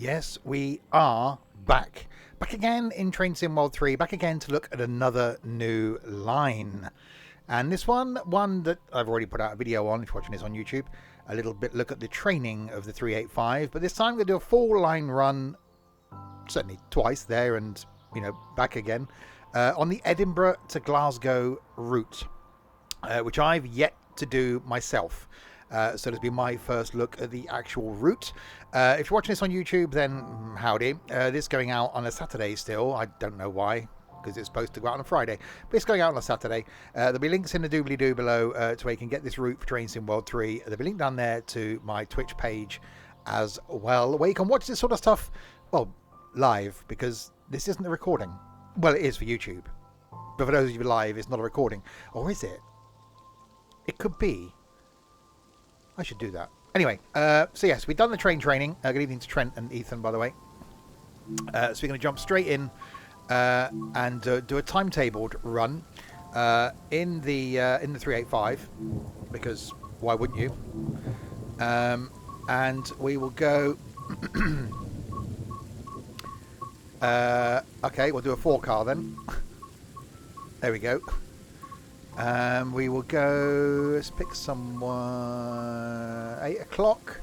Yes, we are back. Back again in Train Sim World 3, back again to look at another new line. And this one that I've already put out a video on, if you're watching this on YouTube, a little bit look at the training of the 385, but this time we're going to do a full line run, certainly twice there and, back again, on the Edinburgh to Glasgow route, which I've yet to do myself. So this will be my first look at the actual route. If you're watching this on YouTube, then howdy. This is going out on a Saturday still. I don't know why, because it's supposed to go out on a Friday. But it's going out on a Saturday. There'll be links in the doobly-doo below to where you can get this route for Train Sim World 3. There'll be a link down there to my Twitch page as well, where you can watch this sort of stuff, well, live, because this isn't a recording. Well, it is for YouTube. But for those of you live, it's not a recording. Or is it? It could be. I should do that. Anyway, so yes, we've done the train training. Good evening to Trent and Ethan, by the way. So we're going to jump straight in and do a timetabled run in the 385, because why wouldn't you? And we will go. Okay, we'll do a 4-car then. There we go. We will go, let's pick someone, 8 o'clock,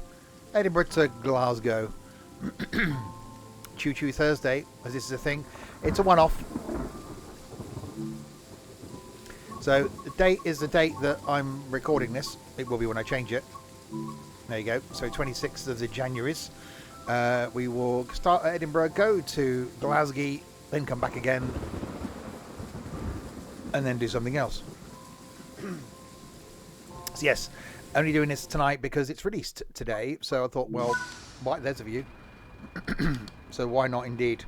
Edinburgh to Glasgow. Choo Choo Thursday, as this is a thing. It's a one-off. So the date is the date that I'm recording this. It will be when I change it. There you go. So 26th of the January's. We will start at Edinburgh, go to Glasgow, then come back again, and then do something else. So yes, only doing this tonight because it's released today. So I thought, well, why, there's a view. So why not indeed?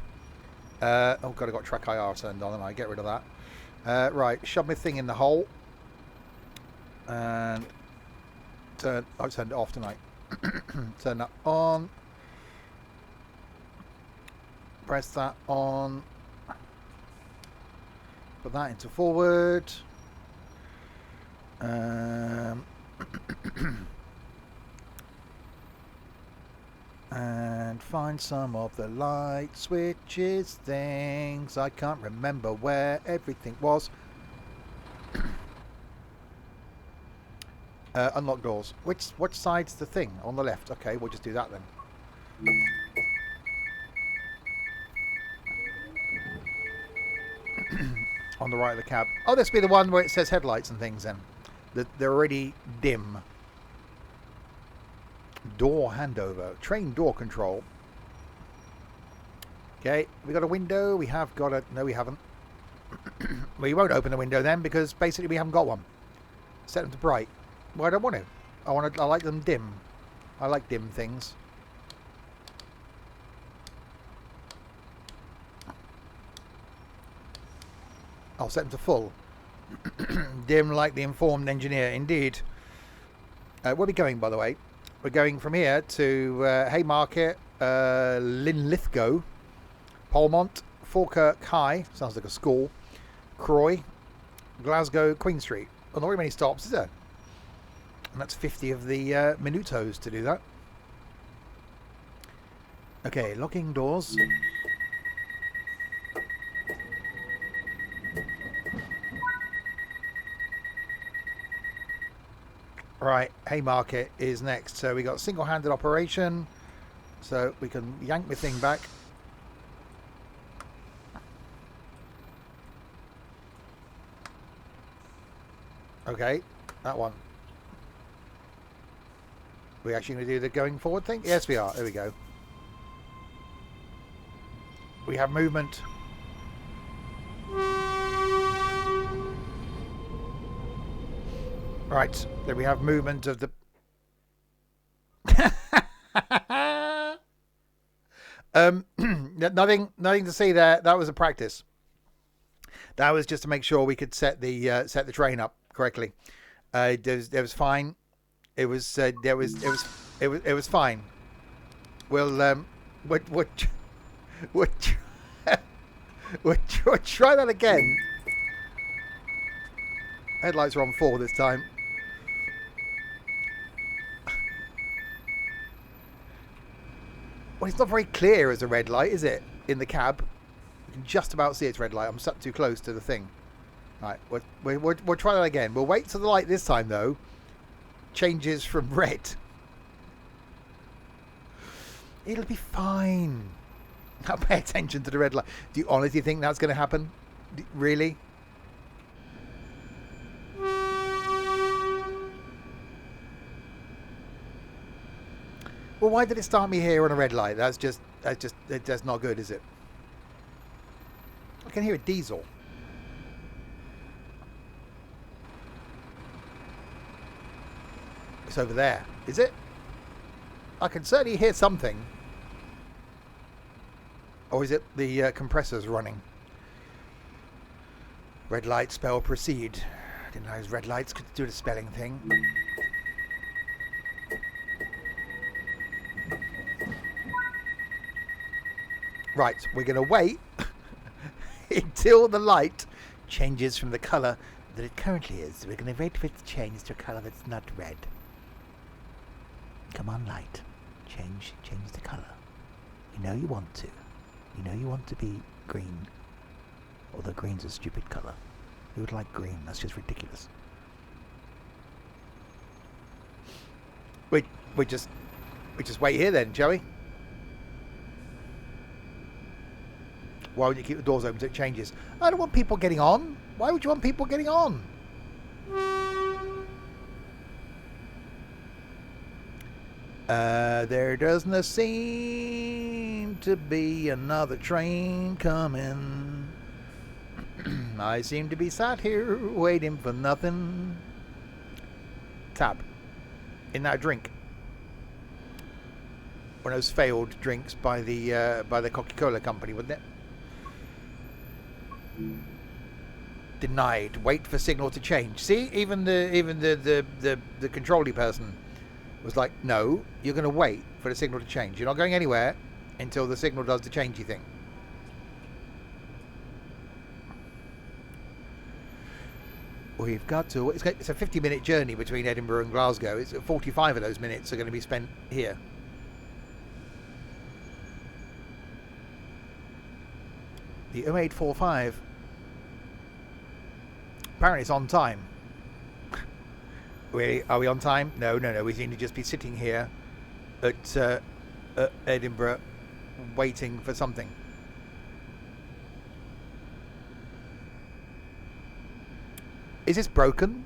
Oh god, I got track IR turned on and I get rid of that. Right, shove my thing in the hole and I turned it off tonight. Turn that on. Press that on. Put that into forward. And find some of the light switches things. I can't remember where everything was. Unlock doors. Which side's the thing? On the left. Okay, we'll just do that then. On the right of the cab. Oh, this will be the one where it says headlights and things then. They're already dim. Door handover. Train door control. Okay, we got a window. We have got a... No, we haven't. We won't open the window then because basically we haven't got one. Set them to bright. Well, I don't want to. I like them dim. I like dim things. I'll set them to full. Dim like the informed engineer, indeed. Where are we going, by the way? We're going from here to Haymarket, Linlithgow, Polmont, Falkirk High, sounds like a school, Croy, Glasgow, Queen Street. Well, not very many stops, is there? And that's 50 of the minutos to do that. Okay, locking doors. Right, Haymarket is next. So we got single-handed operation. So we can yank the thing back. Okay, that one. We actually going to do the going forward thing? Yes, we are. There we go. We have movement. Right, then we have movement of the... nothing to see there. That was a practice. That was just to make sure we could set the train up correctly. It was fine. It was fine. We'll try that again. Headlights are on full this time. Well, it's not very clear as a red light, is it? In the cab. You can just about see it's red light. I'm sat too close to the thing. Right, we'll try that again. We'll wait till the light this time, though, changes from red. It'll be fine. Now pay attention to the red light. Do you honestly think that's going to happen? Really? Well, why did it start me here on a red light? That's not good, is it? I can hear a diesel. It's over there. Is it? I can certainly hear something. Or is it the compressors running? Red light, spell, proceed. I didn't know those red lights could do the spelling thing. Right, we're going to wait until the light changes from the colour that it currently is. We're going to wait for it to change to a colour that's not red. Come on, light. Change the colour. You know you want to. You know you want to be green. Although green's a stupid colour. Who would like green? That's just ridiculous. We just wait here then, shall we? Why would you keep the doors open so it changes? I don't want people getting on. Why would you want people getting on? There doesn't seem to be another train coming. I seem to be sat here waiting for nothing. Tab. In that drink. One of those failed drinks by the Coca-Cola company, wasn't it? Denied. Wait for signal to change. See, even the controlly person was like, no, you're going to wait for the signal to change. You're not going anywhere until the signal does the changey thing. We've got to... It's a 50-minute journey between Edinburgh and Glasgow. It's 45 of those minutes are going to be spent here. The 0845. Apparently it's on time. Really? Are we on time? No. We seem to just be sitting here at Edinburgh waiting for something. Is this broken?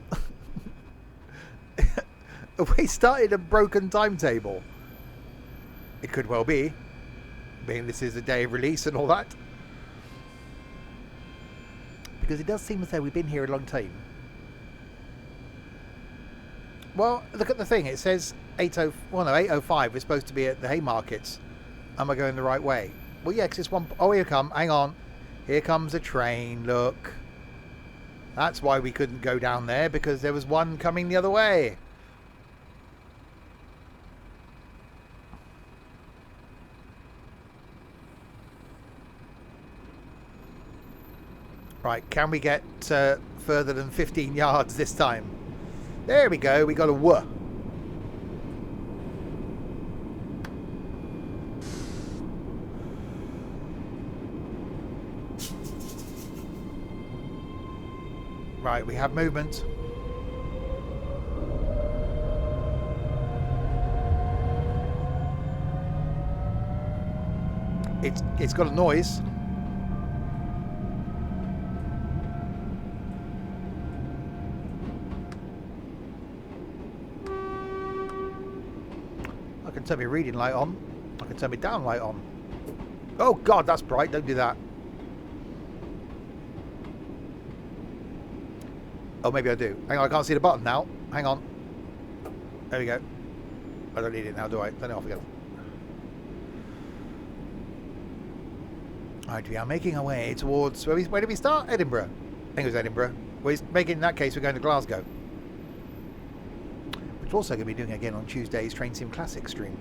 Have we started a broken timetable? It could well be. Being this is the day of release and all that. Because it does seem as though we've been here a long time. Well, look at the thing. It says 8:05. We're supposed to be at the Haymarkets. Am I going the right way? Well, yeah, because it's one... Oh, here come. Hang on. Here comes a train. Look. That's why we couldn't go down there, because there was one coming the other way. Right, can we get further than 15 yards this time? There we go, we got a wuh. Right, we have movement. It's got a noise. I can turn my reading light on. I can turn my down light on. Oh God, that's bright. Don't do that. Oh, maybe I do. Hang on, I can't see the button now. Hang on. There we go. I don't need it now, do I? Turn it off again. Right, we are making our way towards... Where did we start? Edinburgh. I think it was Edinburgh. Well, in that case, we're going to Glasgow. Which we're also going to be doing again on Tuesday's Train Sim Classic stream.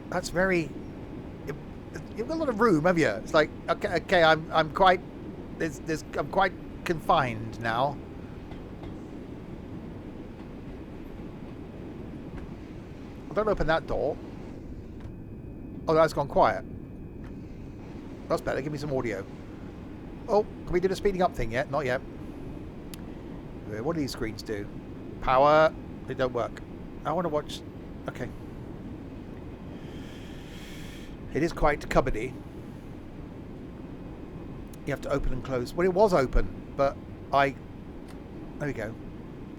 That's very... You've got a lot of room, have you? It's like, okay, I'm quite... I'm quite confined now. don't open that door. Oh, that's gone quiet. That's better. Give me some audio. Oh, can we do the speeding up thing yet? Not yet. What do these screens do? Power. They don't work. I want to watch. Okay. It is quite cupboardy. You have to open and close. Well, it was open, but there we go.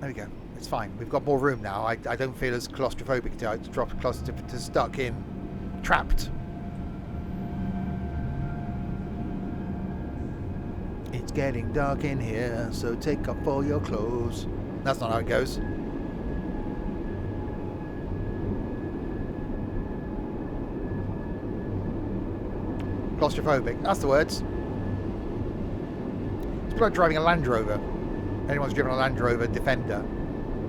There we go. It's fine. We've got more room now. I don't feel as claustrophobic to stuck in, trapped. It's getting dark in here, so take off all your clothes. That's not how it goes. Claustrophobic. That's the words. It's like driving a Land Rover. Anyone's driven a Land Rover Defender,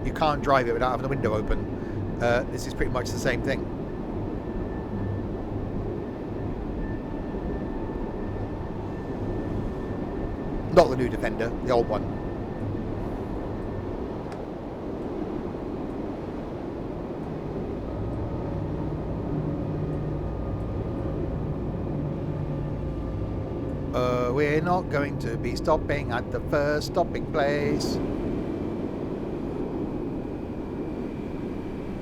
you can't drive it without having the window open. This is pretty much the same thing. Not the new Defender, the old one. We're not going to be stopping at the first stopping place.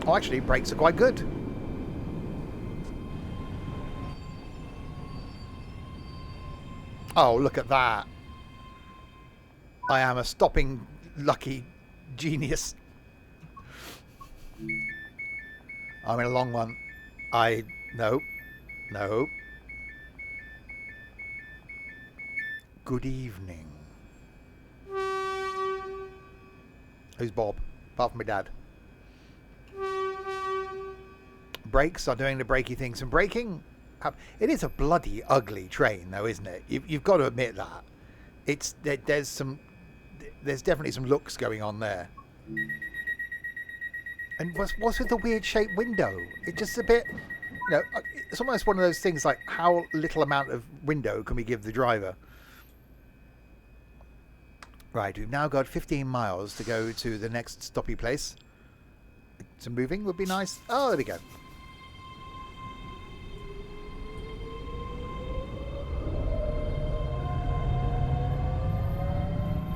Oh, actually, brakes are quite good. Oh, look at that. I am a stopping lucky genius. I'm in a long one. No. Good evening. Who's Bob? Apart from my dad. Brakes are doing the brakey things, and braking. It is a bloody ugly train, though, isn't it? You've got to admit that. There's definitely some looks going on there. And what's with the weird shaped window? It's just a bit, it's almost one of those things like, how little amount of window can we give the driver? Right, we've now got 15 miles to go to the next stoppy place. Some moving would be nice. Oh, there we go.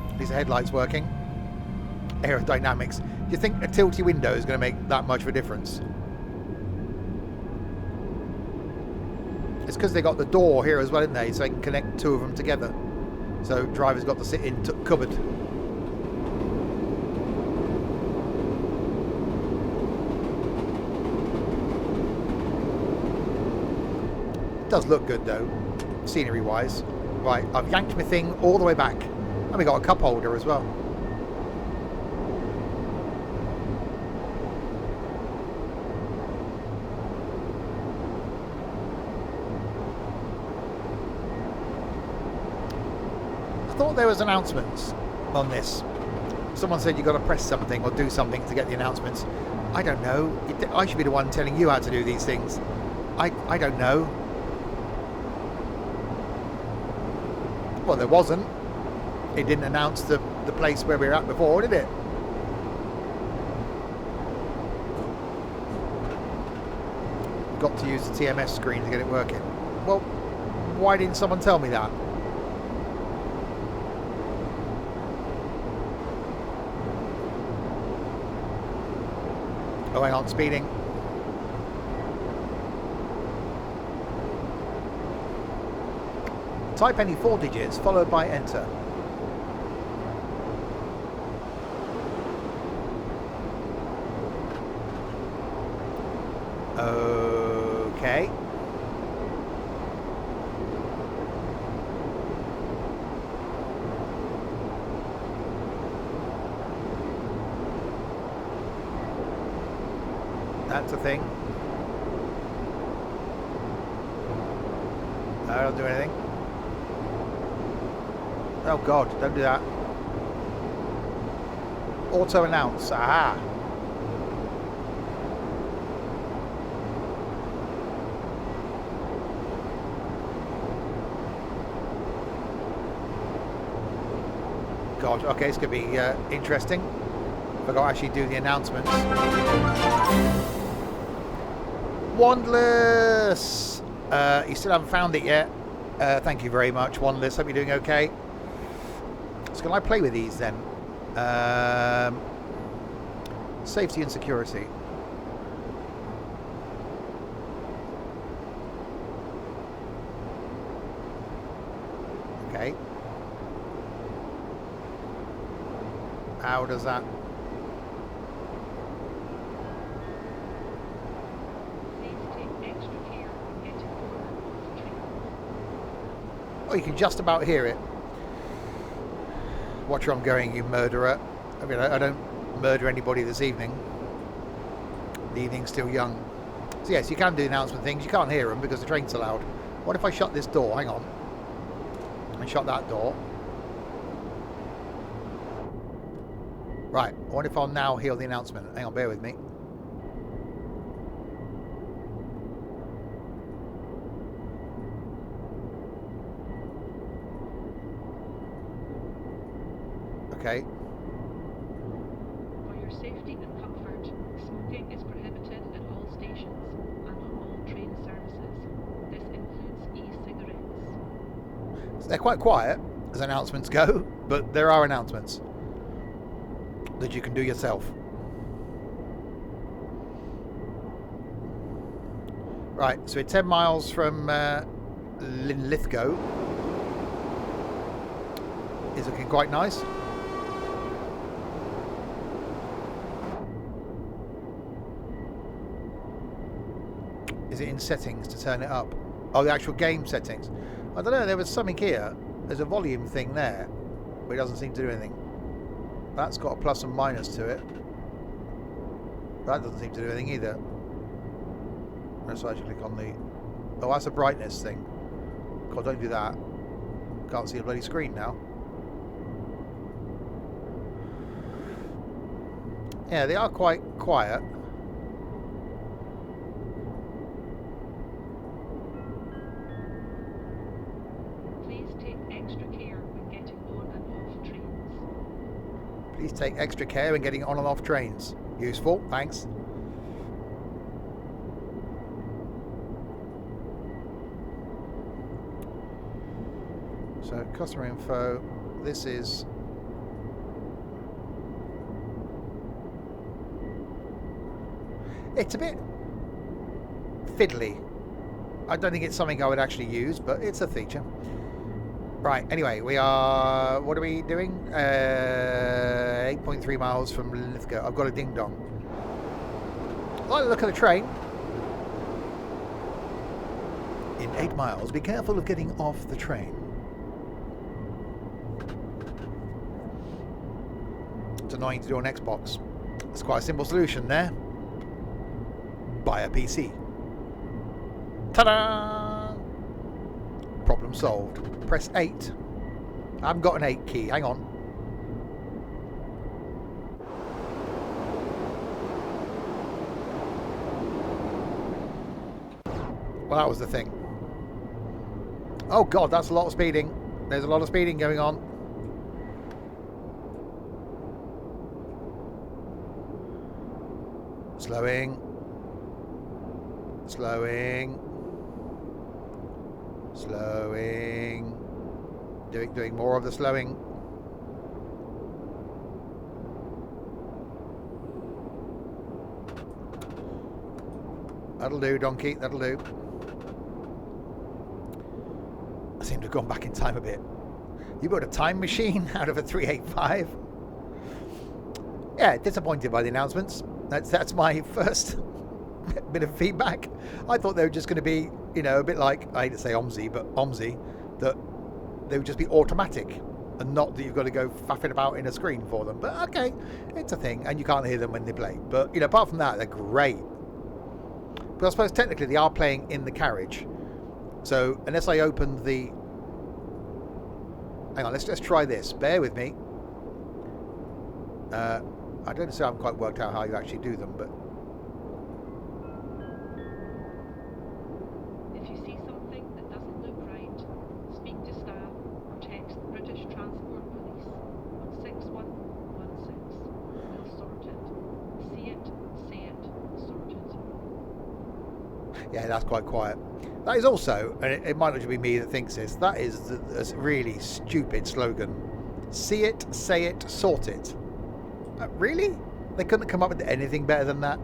At least the headlight's working. Aerodynamics. Do you think a tilty window is going to make that much of a difference? It's because they got the door here as well, isn't they? So they can connect two of them together. So driver's got to sit in cupboard. It does look good though, scenery wise. Right, I've yanked my thing all the way back. And we got a cup holder as well. I thought there was announcements on this. Someone said you got to press something or do something to get the announcements. I don't know. I should be the one telling you how to do these things. I don't know. Well, there wasn't. It didn't announce the place where we were at before, did it? Got to use the TMS screen to get it working. Well, why didn't someone tell me that? Oh, hang on, speeding. Type any 4 digits followed by enter. Okay. That's a thing. No, I don't do anything. Oh God, don't do that. Auto announce. Aha. God, okay, it's going to be interesting. I've got to actually do the announcements. Wandless! You still haven't found it yet. Thank you very much, Wandless. Hope you're doing okay. So can I play with these then? Safety and security. Okay. How does that... Oh, you can just about hear it. Watch where I'm going, you murderer. I mean, I don't murder anybody this evening. The evening's still young. So yes, you can do announcement things. You can't hear them because the train's so loud. What if I shut this door? Hang on. And shut that door. Right. What if I'll now hear the announcement? Hang on, bear with me. Okay. For your safety and comfort, smoking is prohibited at all stations and on all train services. This includes e-cigarettes. So they're quite quiet as announcements go, but there are announcements that you can do yourself. Right, so we're 10 miles from Lithgow. Is looking quite nice. Is it in settings to turn it up? Oh, the actual game settings. I don't know, there was something here. There's a volume thing there, but it doesn't seem to do anything. That's got a plus and minus to it. That doesn't seem to do anything either. Let's actually click on the... Oh, that's a brightness thing. God, don't do that. Can't see a bloody screen now. Yeah, they are quite quiet. Please take extra care when getting on and off trains. Useful, thanks. So, customer info. This is... It's a bit fiddly. I don't think it's something I would actually use, but it's a feature. Right, anyway, we are... What are we doing? 8.3 miles from Lithgow. I've got a ding-dong. I like the look of the train. In 8 miles, be careful of getting off the train. It's annoying to do on Xbox. It's quite a simple solution there. Buy a PC. Ta-da! Problem solved. Press 8. I haven't got an 8 key. Hang on. Well, that was the thing. Oh god, that's a lot of speeding. There's a lot of speeding going on. Slowing. Slowing. Slowing. Doing more of the slowing. That'll do, donkey. That'll do. I seem to have gone back in time a bit. You built a time machine out of a 385? Yeah, disappointed by the announcements. That's my first bit of feedback. I thought they were just going to be, you know, a bit like, I hate to say OMSI, but OMSI, that they would just be automatic and not that you've got to go faffing about in a screen for them. But okay, it's a thing, and you can't hear them when they play. But, you know, apart from that, they're great. But I suppose technically they are playing in the carriage. So unless I opened the... Hang on, let's try this. Bear with me. I don't know, I haven't quite worked out how you actually do them, but... If you see something that doesn't look right, speak to staff or text the British Transport Police on 6116. We'll sort it. See it, say it, sort it. Yeah, that's quite quiet. That is also, and it might not just be me that thinks this, that is a really stupid slogan. See it, say it, sort it. Really? They couldn't come up with anything better than that?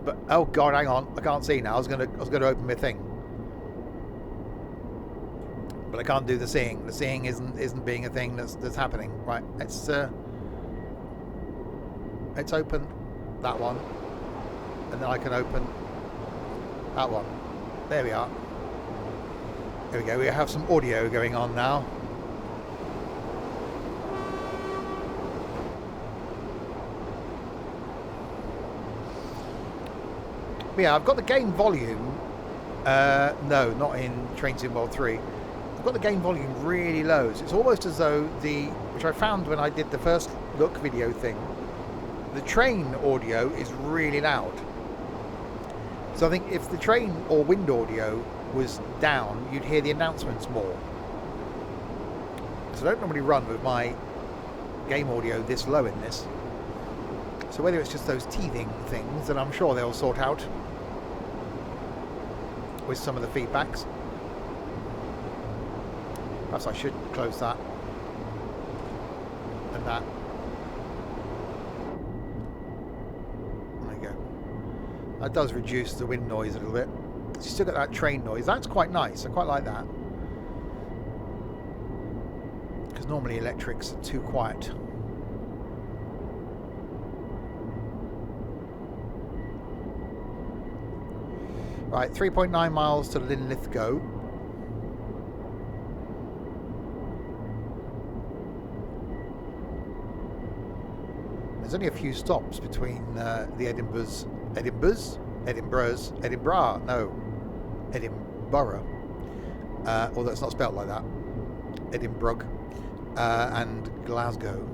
But oh god, hang on, I can't see now. I was gonna open my thing, but I can't do the seeing. The seeing isn't being a thing that's happening. Right, it's open that one, and then I can open that one. There we are. There we go. We have some audio going on now. But yeah, I've got the game volume. No, not in Train Sim World 3. I've got the game volume really low. So it's almost as though which I found when I did the first look video thing, the train audio is really loud. So I think if the train or wind audio was down, you'd hear the announcements more. So I don't normally run with my game audio this low in this. So whether it's just those teething things that I'm sure they'll sort out with some of the feedbacks. Perhaps I should close that and that. There you go. That does reduce the wind noise a little bit. You still got that train noise. That's quite nice. I quite like that. Because normally electrics are too quiet. Right, 3.9 miles to Linlithgow. There's only a few stops between the Edinburgh, although it's not spelled like that, Edinburgh, and Glasgow.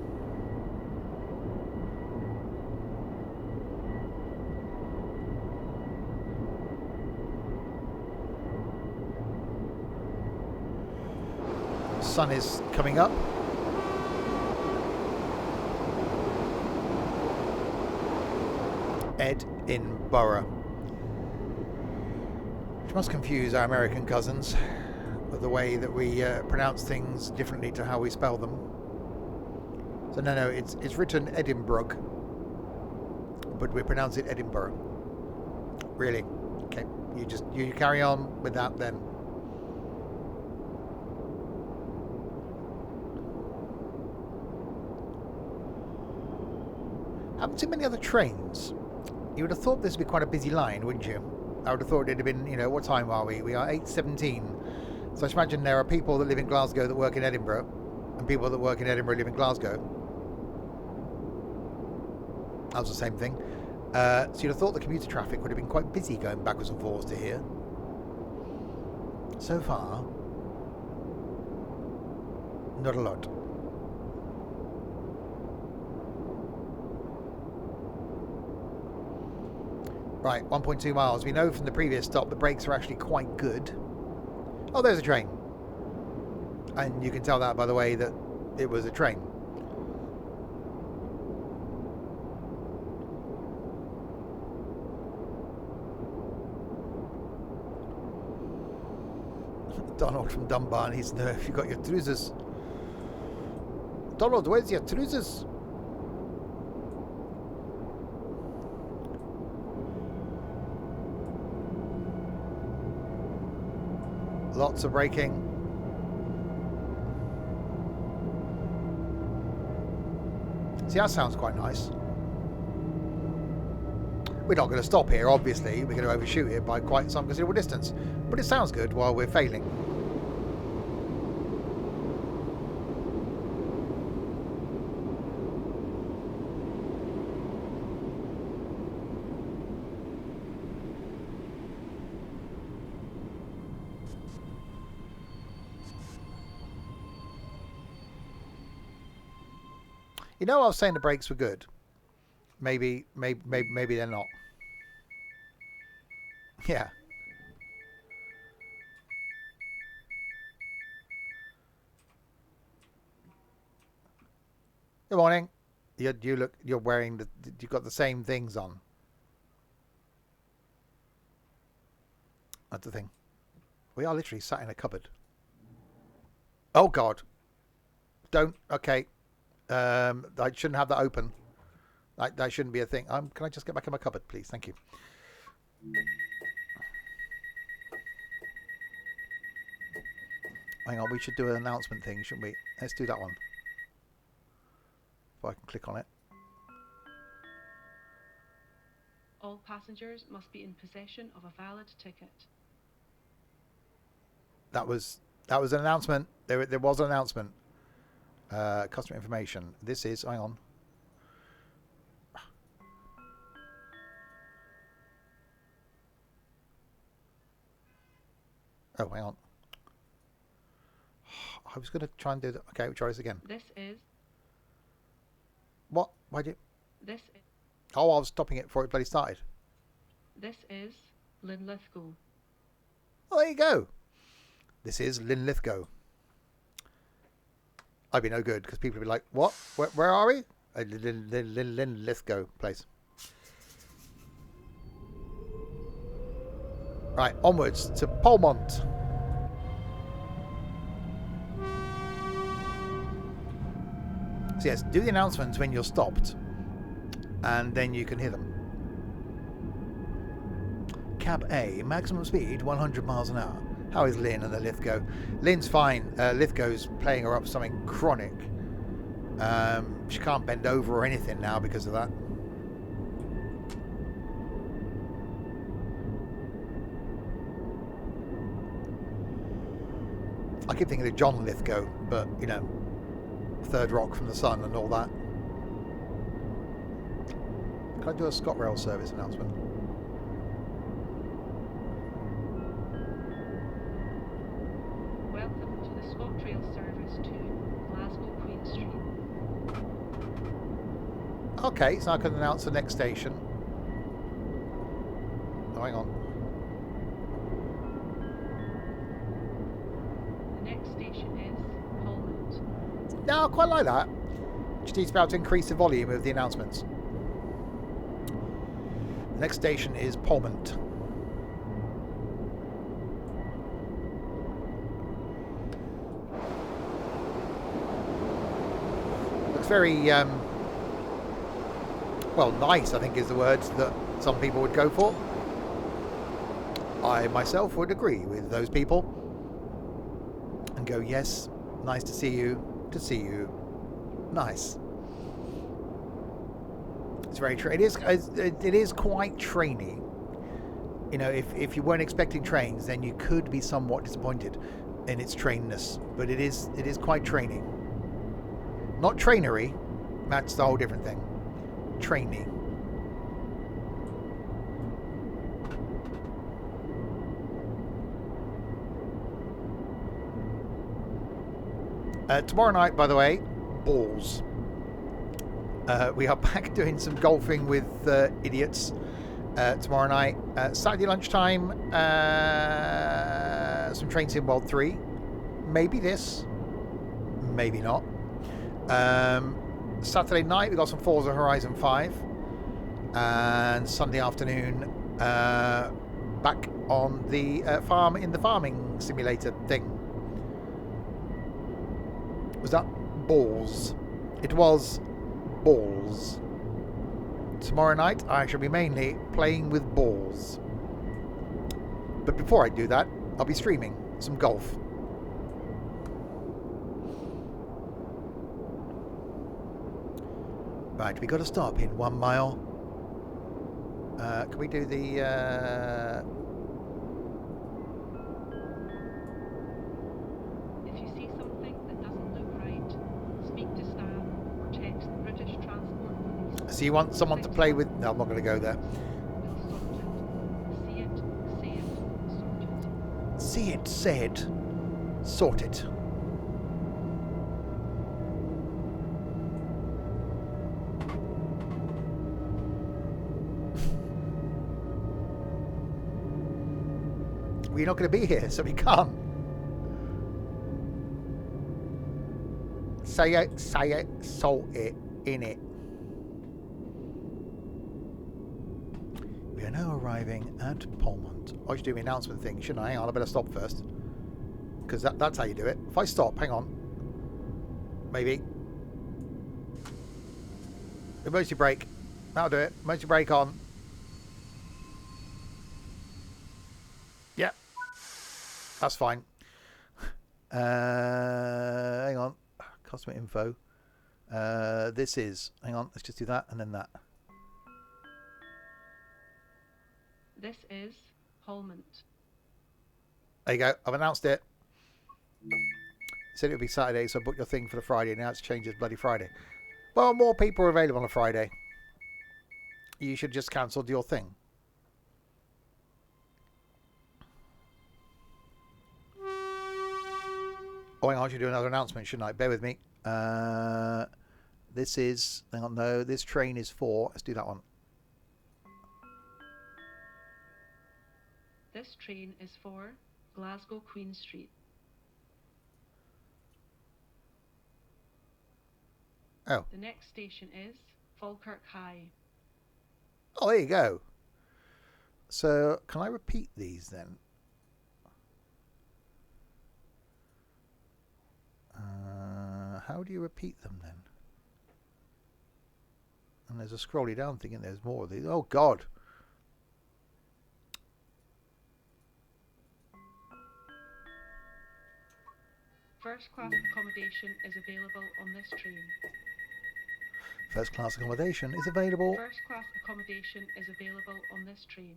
Sun is coming up. Edinburgh. Which must confuse our American cousins with the way that we pronounce things differently to how we spell them. So no, it's written Edinburgh, but we pronounce it Edinburgh. Really? Okay, you carry on with that then. Haven't seen many other trains. You would have thought this would be quite a busy line, wouldn't you? I would have thought it'd have been, what time are we? We are 8:17. So I should imagine there are people that live in Glasgow that work in Edinburgh, and people that work in Edinburgh live in Glasgow. That was the same thing. So you'd have thought the commuter traffic would have been quite busy going backwards and forwards to here. So far, not a lot. Right, 1.2 miles. We know from the previous stop the brakes are actually quite good. Oh, there's a train. And you can tell that by the way that it was a train. Donald from Dunbar needs to know if you got your trousers. Donald, where's your trousers? Lots of braking. See, that sounds quite nice. We're not going to stop here, obviously. We're going to overshoot it by quite some considerable distance. But it sounds good while we're failing. You know, I was saying the brakes were good. Maybe they're not. Yeah. Good morning. You look. You're wearing the. You've got the same things on. That's the thing. We are literally sat in a cupboard. Oh God! Don't. Okay. I shouldn't have that open. That shouldn't be a thing. Can I just get back in my cupboard, please? Thank you. Hang on. We should do an announcement thing, shouldn't we? Let's do that one. If I can click on it. All passengers must be in possession of a valid ticket. That was an announcement. There was an announcement. Customer information. This is. Hang on. Oh, hang on. I was going to try and do that. Okay, we'll try this again. This is. What? Why did? This is. Oh, I was stopping it before it bloody started. This is Linlithgow. Oh, there you go. This is Linlithgow. I'd be no good because people would be like, "What? Where are we?" Linlithgow place. Right, onwards to Polmont. So yes, do the announcements when you're stopped, and then you can hear them. Cab A, maximum speed 100 miles an hour. How is Lynn and the Lithgow? Lynn's fine. Lithgow's playing her up something chronic. She can't bend over or anything now because of that. I keep thinking of John Lithgow, but you know, third rock from the sun and all that. Can I do a ScotRail service announcement? Welcome to the ScotRail service to Glasgow Queen Street. Okay, so I can announce the next station. Oh, hang on. The next station is Polmont. No, I quite like that. Just needs to be able to increase the volume of the announcements. The next station is Polmont. Looks very, well, nice, I think is the words that some people would go for. I myself would agree with those people and go, yes, nice to see you, nice. It's very true. It is quite trainy. You know, if you weren't expecting trains, then you could be somewhat disappointed in its trainness. But it is quite trainy. Not trainery. That's the whole different thing. Trainy. Tomorrow night, by the way, balls. We are back doing some golfing with idiots tomorrow night. Saturday lunchtime, some Train Sim World 3. Maybe this, maybe not. Saturday night, we got some Forza Horizon 5. And Sunday afternoon, back on the farm in the farming simulator thing. Was that balls? It was balls. Tomorrow night I shall be mainly playing with balls. But before I do that, I'll be streaming some golf. Right, we got to stop in 1 mile. Can we do the... So you want someone to play with? No, I'm not going to go there. See it, say it, sort it. Well, you're not going to be here, so we can't. Say it, sort it, in it. Now arriving at Polmont. I should do my announcement thing, shouldn't I? Hang on, I better stop first. Because that's how you do it. If I stop, hang on. Maybe. Emergency brake. That'll do it. Emergency brake on. Yep. That's fine. Hang on. Customer info. This is... Hang on. Let's just do that and then that. This is Polmont. There you go. I've announced it. Said it would be Saturday, so I booked your thing for the Friday. Now it's changed as bloody Friday. Well, more people are available on a Friday. You should just cancel your thing. Oh, hang on, I should do another announcement, shouldn't I? Bear with me. This is... Hang on, no. This train is for... Let's do that one. This train is for Glasgow Queen Street. Oh. The next station is Falkirk High. Oh, there you go. So, can I repeat these then? How do you repeat them then? And there's a scrolly down thing and there's more of these. Oh, God. First class accommodation is available on this train. First class accommodation is available. First class accommodation is available on this train.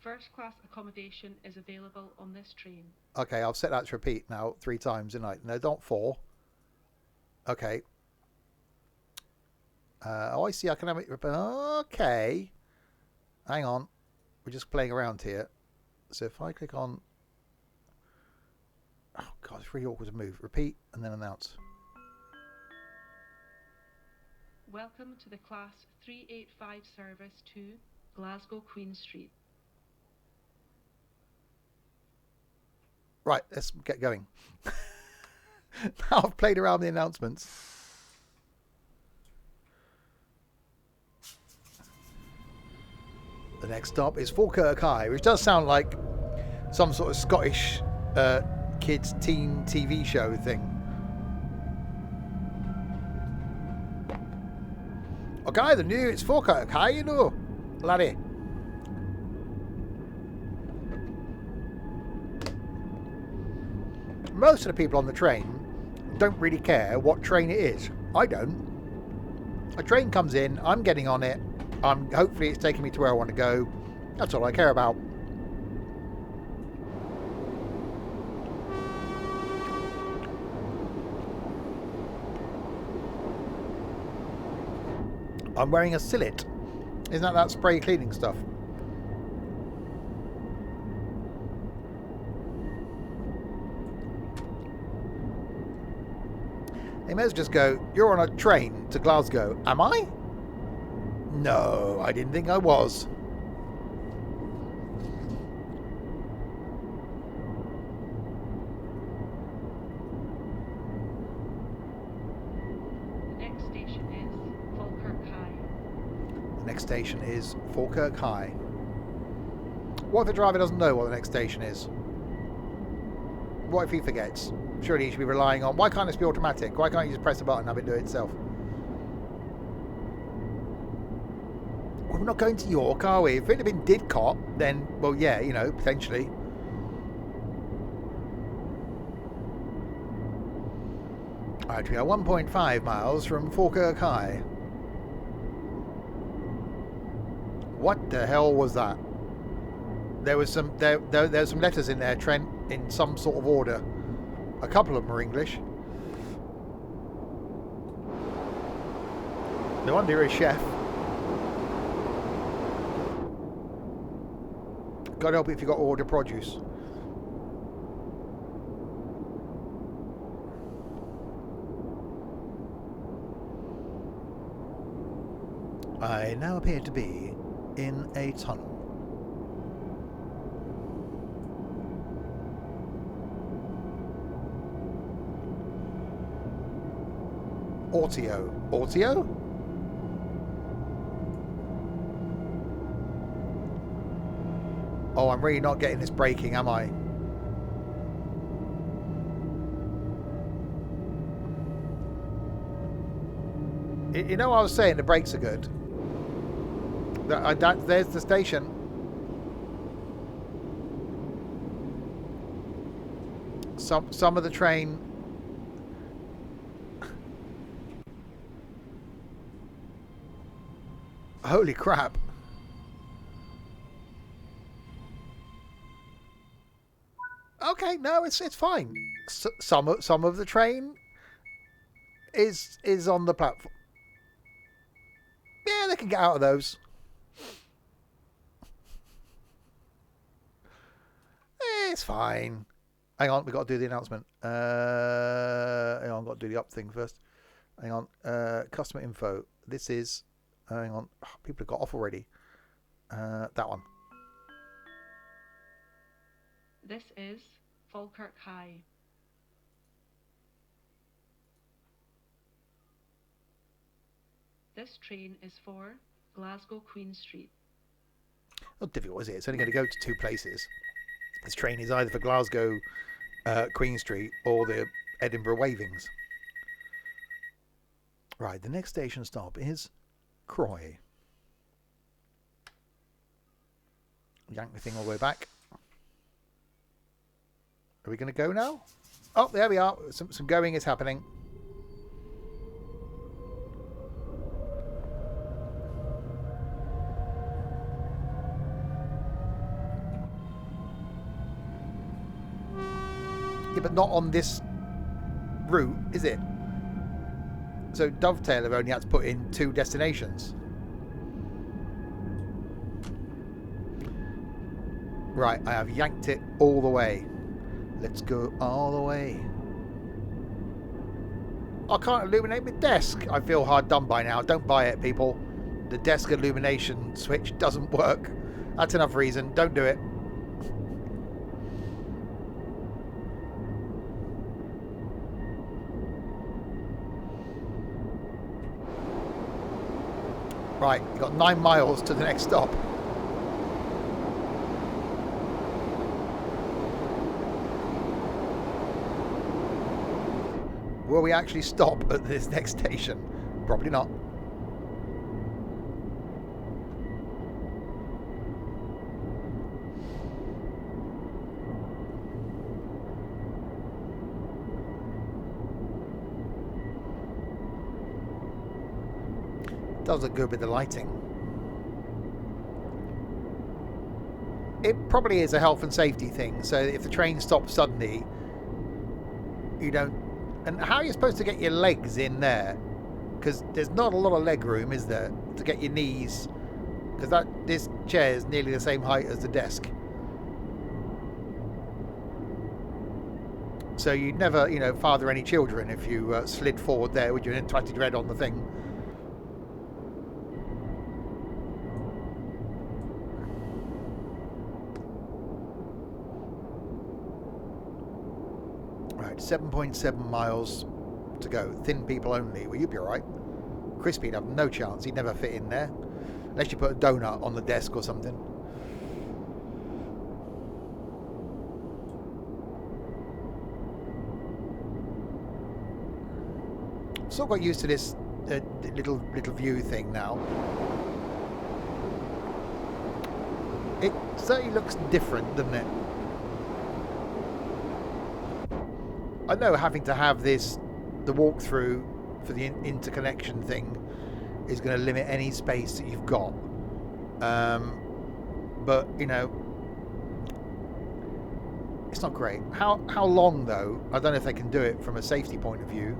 First class accommodation is available on this train. Okay, I've set that to repeat now 3 times, didn't I? No, not 4. Okay. Oh, I see. I can have it. Okay. Hang on. We're just playing around here. So if I click on... Oh, God, it's really awkward to move. Repeat and then announce. Welcome to the Class 385 service to Glasgow Queen Street. Right, let's get going. Now I've played around with the announcements. The next stop is Falkirk High, which does sound like some sort of Scottish kids teen TV show thing. Okay, the new, it's Falkirk High, you know, laddie. Most of the people on the train don't really care what train it is. I don't. A train comes in, I'm getting on it, hopefully it's taking me to where I want to go. That's all I care about. I'm wearing a sillet. Isn't that spray cleaning stuff? They may as well just go, you're on a train to Glasgow. Am I? No, I didn't think I was. The next station is Falkirk High. The next station is Falkirk High. What if the driver doesn't know what the next station is? What if he forgets? Surely he should be relying on... Why can't this be automatic? Why can't you just press a button and have it do it itself? Well, we're not going to York, are we? If it had been Didcot, then, well, yeah, you know, potentially. Alright, we are 1.5 miles from Falkirk High. What the hell was that? There was some there's some letters in there, Trent, in some sort of order. A couple of them are English. No wonder you're a chef. God help it if you got to order produce. I now appear to be in a tunnel. Audio. Audio? Oh, I'm really not getting this braking, am I? You know what I was saying? The brakes are good. There's the station. Some of the train. Holy crap! Okay, no, it's fine. Some of the train is on the platform. Yeah, they can get out of those. It's fine. Hang on, we got to do the announcement. Hang on, got to do the up thing first. Hang on, customer info. This is. Hang on, oh, people have got off already. That one. This is Falkirk High. This train is for Glasgow Queen Street. Not difficult, is it? It's only going to go to 2 places. This train is either for Glasgow Queen Street or the Edinburgh Wavings. Right, the next station stop is Croy. Yank the thing all the way back. Are we going to go now? Oh, there we are. Some going is happening. Yeah, but not on this route, is it? So Dovetail have only had to put in 2 destinations. Right, I have yanked it all the way. Let's go all the way. I can't illuminate my desk. I feel hard done by now. Don't buy it, people. The desk illumination switch doesn't work. That's enough reason. Don't do it. Right, you've got 9 miles to the next stop. Will we actually stop at this next station? Probably not. Does look good with the lighting. It probably is a health and safety thing, so if the train stops suddenly, you don't. And how are you supposed to get your legs in there? Because there's not a lot of leg room, is there, to get your knees? Because this chair is nearly the same height as the desk. So you'd never, father any children if you slid forward there with your twatted red on the thing. Right, 7.7 miles to go. Thin people only. Well, you'd be alright. Crispy'd have no chance. He'd never fit in there. Unless you put a donut on the desk or something. Sort of got used to this little view thing now. It certainly looks different, doesn't it? I know having to have the walkthrough for the interconnection thing is going to limit any space that you've got. But it's not great. How long though? I don't know if they can do it from a safety point of view.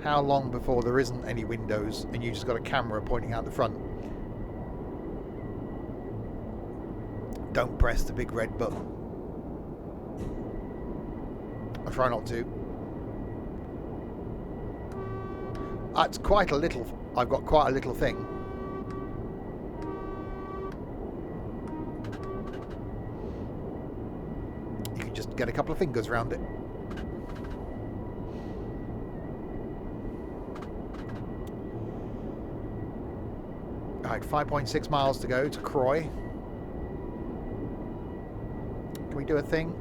How long before there isn't any windows and you just got a camera pointing out the front? Don't press the big red button. I'll try not to. That's quite a little. I've got quite a little thing. You can just get a couple of fingers around it. Alright, 5.6 miles to go to Croy. we do a thing?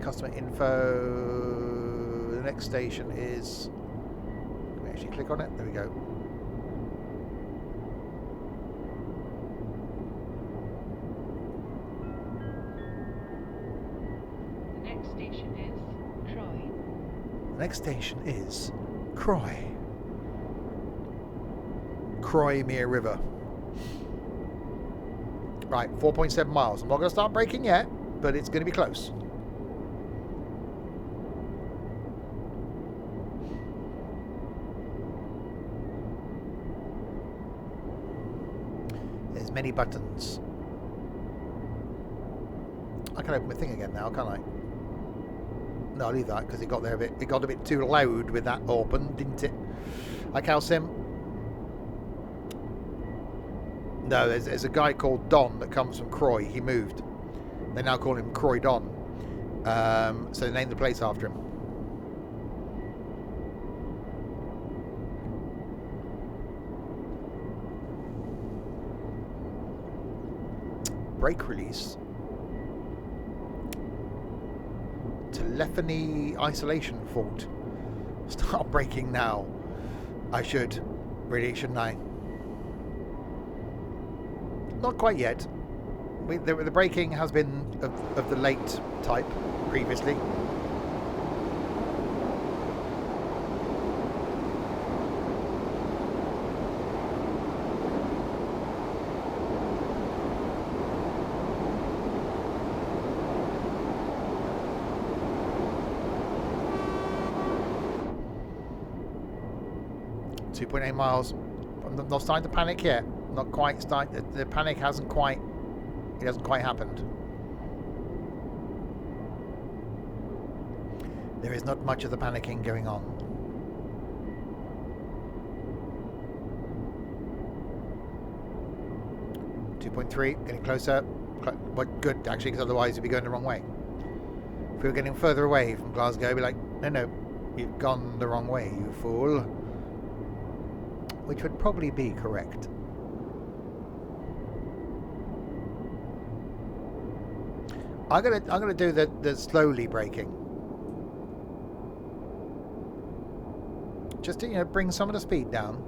Customer info. The next station is... Can we actually click on it? There we go. The next station is Croy. The next station is Croy. Croy-Mere River. Right, 4.7 miles. I'm not going to start braking yet, but it's going to be close. There's many buttons. I can open my thing again now, can't I? No, I'll leave that because it got there a bit. It got a bit too loud with that open, didn't it? Hi, Calsim. No, there's a guy called Don that comes from Croy. He moved. They now call him Croy Don. So they named the place after him. Brake release. Telephony isolation fault. Start braking now. I should. Really, shouldn't I? Not quite yet. The braking has been of the late type previously. .8 miles. I'm not starting to panic yet. Not quite starting. The panic hasn't quite. It hasn't quite happened. There is not much of the panicking going on. .3, getting closer. But good, actually, because otherwise you'd be going the wrong way. If we were getting further away from Glasgow, it'd be like, no, you've gone the wrong way, you fool. Which would probably be correct. I'm gonna do the slowly braking. Just to, bring some of the speed down.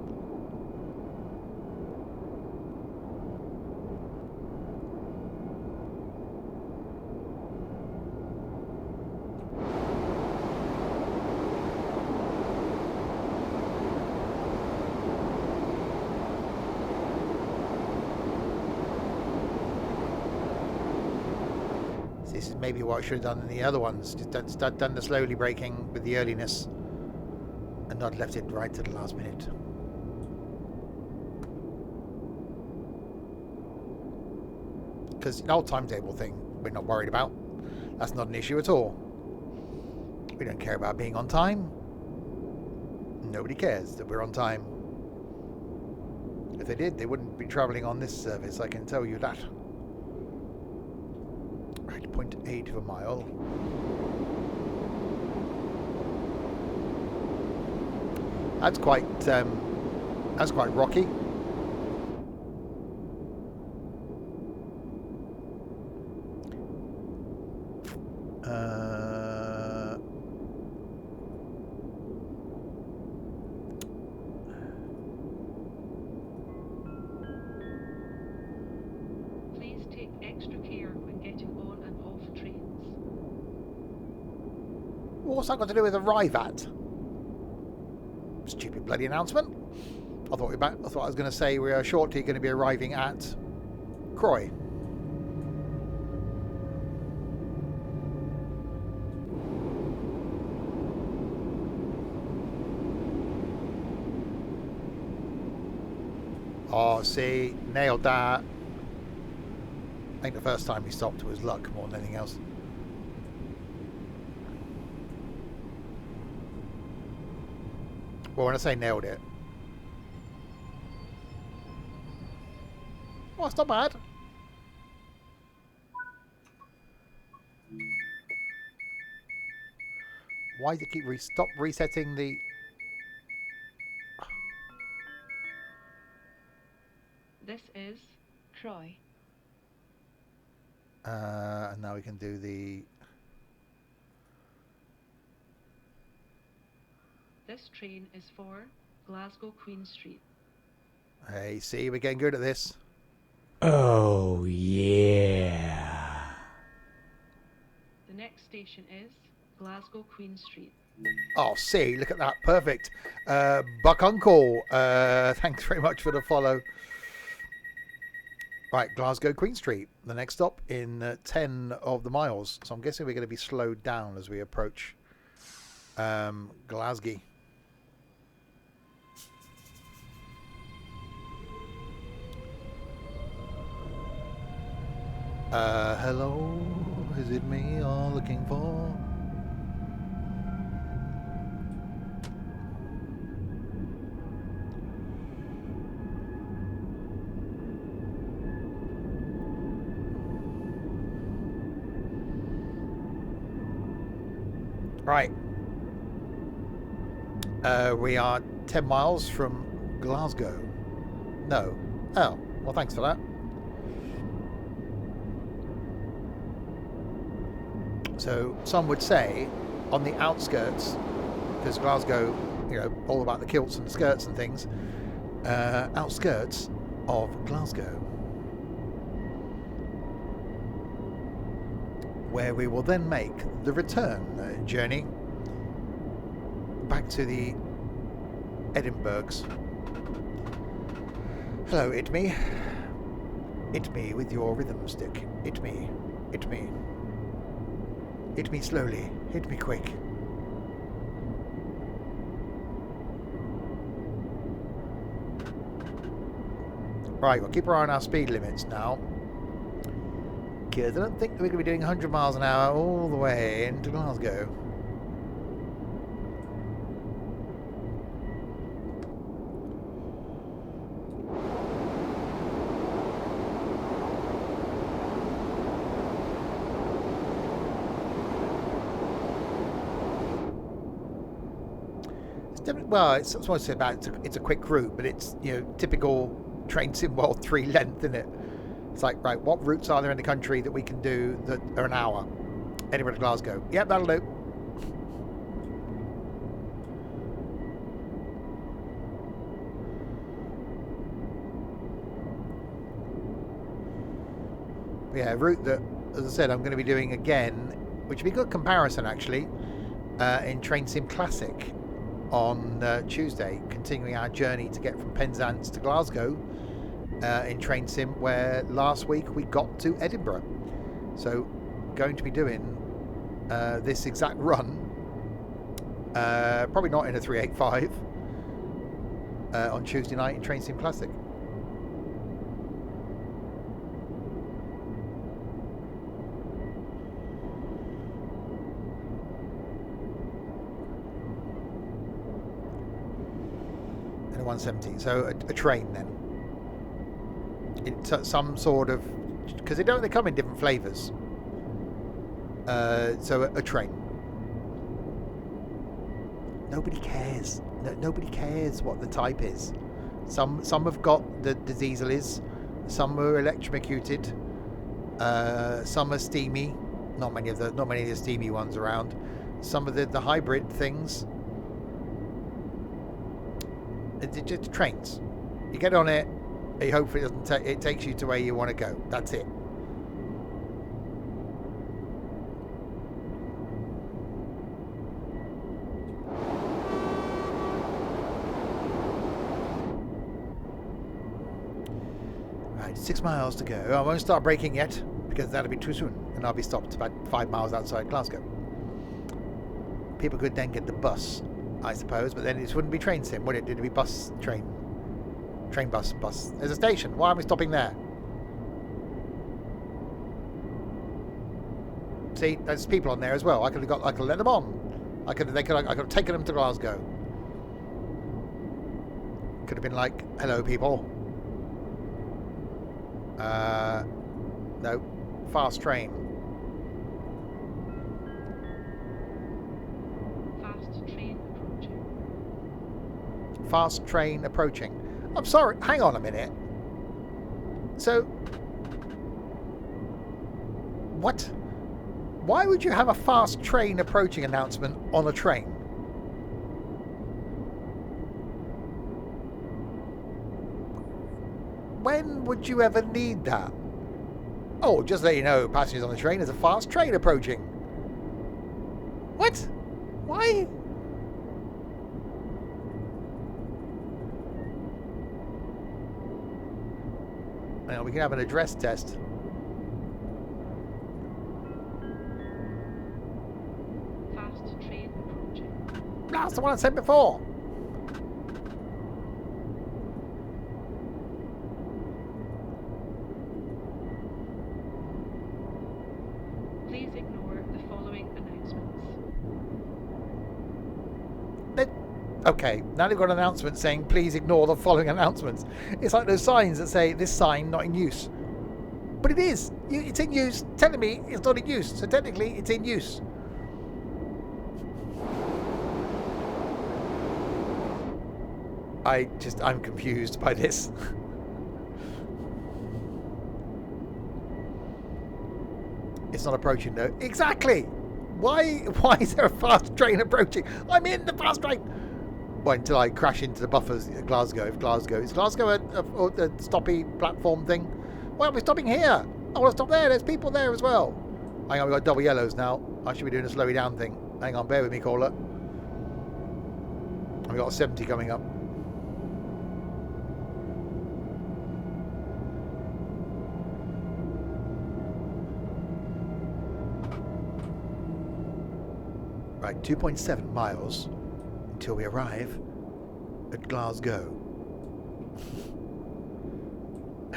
This is maybe what I should have done in the other ones. Just done the slowly braking with the earliness and not left it right to the last minute. Because the old timetable thing we're not worried about. That's not an issue at all. We don't care about being on time. Nobody cares that we're on time. If they did, they wouldn't be travelling on this service, I can tell you that. Right, 0.8 of a mile. That's quite rocky. Please take extra care when getting on and off trains. What's that got to do with arrive at? Stupid bloody announcement. I thought I was going to say we are shortly going to be arriving at Croy. Oh, see, nailed that. I think the first time we stopped was luck more than anything else. Well, when I say nailed it, well, it's not bad. Why does it keep stop resetting the... This is Croy. And now we can do the... This train is for Glasgow Queen Street. Hey, see, we're getting good at this. Oh, yeah. The next station is Glasgow Queen Street. Oh, see, look at that. Perfect. Buck Uncle, thanks very much for the follow. Right, Glasgow Queen Street. The next stop in 10 of the miles. So I'm guessing we're going to be slowed down as we approach Glasgow. Hello, is it me you're looking for? Right. We are 10 miles from Glasgow. No. Oh, well, thanks for that. So some would say on the outskirts, because Glasgow, you know, all about the kilts and the skirts and things, outskirts of Glasgow, where we will then make the return journey back to the Edinburghs. Hello, it me. It me with your rhythm stick. It me. It me. Hit me slowly. Hit me quick. Right, we'll keep our eye on our speed limits now. Because I don't think we're going to be doing 100 miles an hour all the way into Glasgow. Well, it's supposed to say about it's a quick route, but it's, you know, typical Train Sim World 3 length, isn't it? It's like, right, what routes are there in the country that we can do that are an hour? Edinburgh to Glasgow. Yep, that'll do. Yeah, a route that, as I said, I'm going to be doing again, which would be a good comparison actually, in Train Sim Classic on Tuesday, continuing our journey to get from Penzance to Glasgow in Train Sim, where last week we got to Edinburgh. So going to be doing this exact run, probably not in a 385, on Tuesday night in Train Sim Classic. And a 170, so a train then. It's some sort of, because they come in different flavours. So a train. Nobody cares. Nobody cares what the type is. Some have got the diesel is. Some are electrocuted. Some are steamy. Not many of the steamy ones around. Some of the hybrid things. It's just trains. You get on it. You hope it doesn't. It takes you to where you want to go. That's it. Right, 6 miles to go. I won't start braking yet because that'll be too soon, and I'll be stopped about 5 miles outside Glasgow. People could then get the bus, I suppose, but then it wouldn't be Train Sim, would it? It'd be bus, train. Train, bus. There's a station. Why am I stopping there? See, there's people on there as well. I could have let them on. I could have taken them to Glasgow. Could have been like, hello, people. No, fast train. Fast train approaching. I'm sorry, hang on a minute. So, What? Why would you have a fast train approaching announcement on a train? When would you ever need that? Oh, just to let you know, passengers on the train, there's a fast train approaching. What? Why? Well, we can have an address test. Fast train approaching. That's the one I said before. Please ignore the following announcements. Okay, now they've got an announcement saying, please ignore the following announcements. It's like those signs that say, this sign not in use. But it is. It's in use. Telling me it's not in use. So technically, it's in use. I'm confused by this. It's not approaching though. Exactly! Why is there a fast train approaching? I'm in the fast train! Well, until I crash into the buffers at Glasgow. Is Glasgow a stoppy platform thing? Why are we stopping here? I want to stop there. There's people there as well. Hang on, we've got double yellows now. I should be doing a slowy down thing. Hang on, bear with me, caller. We've got a 70 coming up. Right, 2.7 miles until we arrive at Glasgow.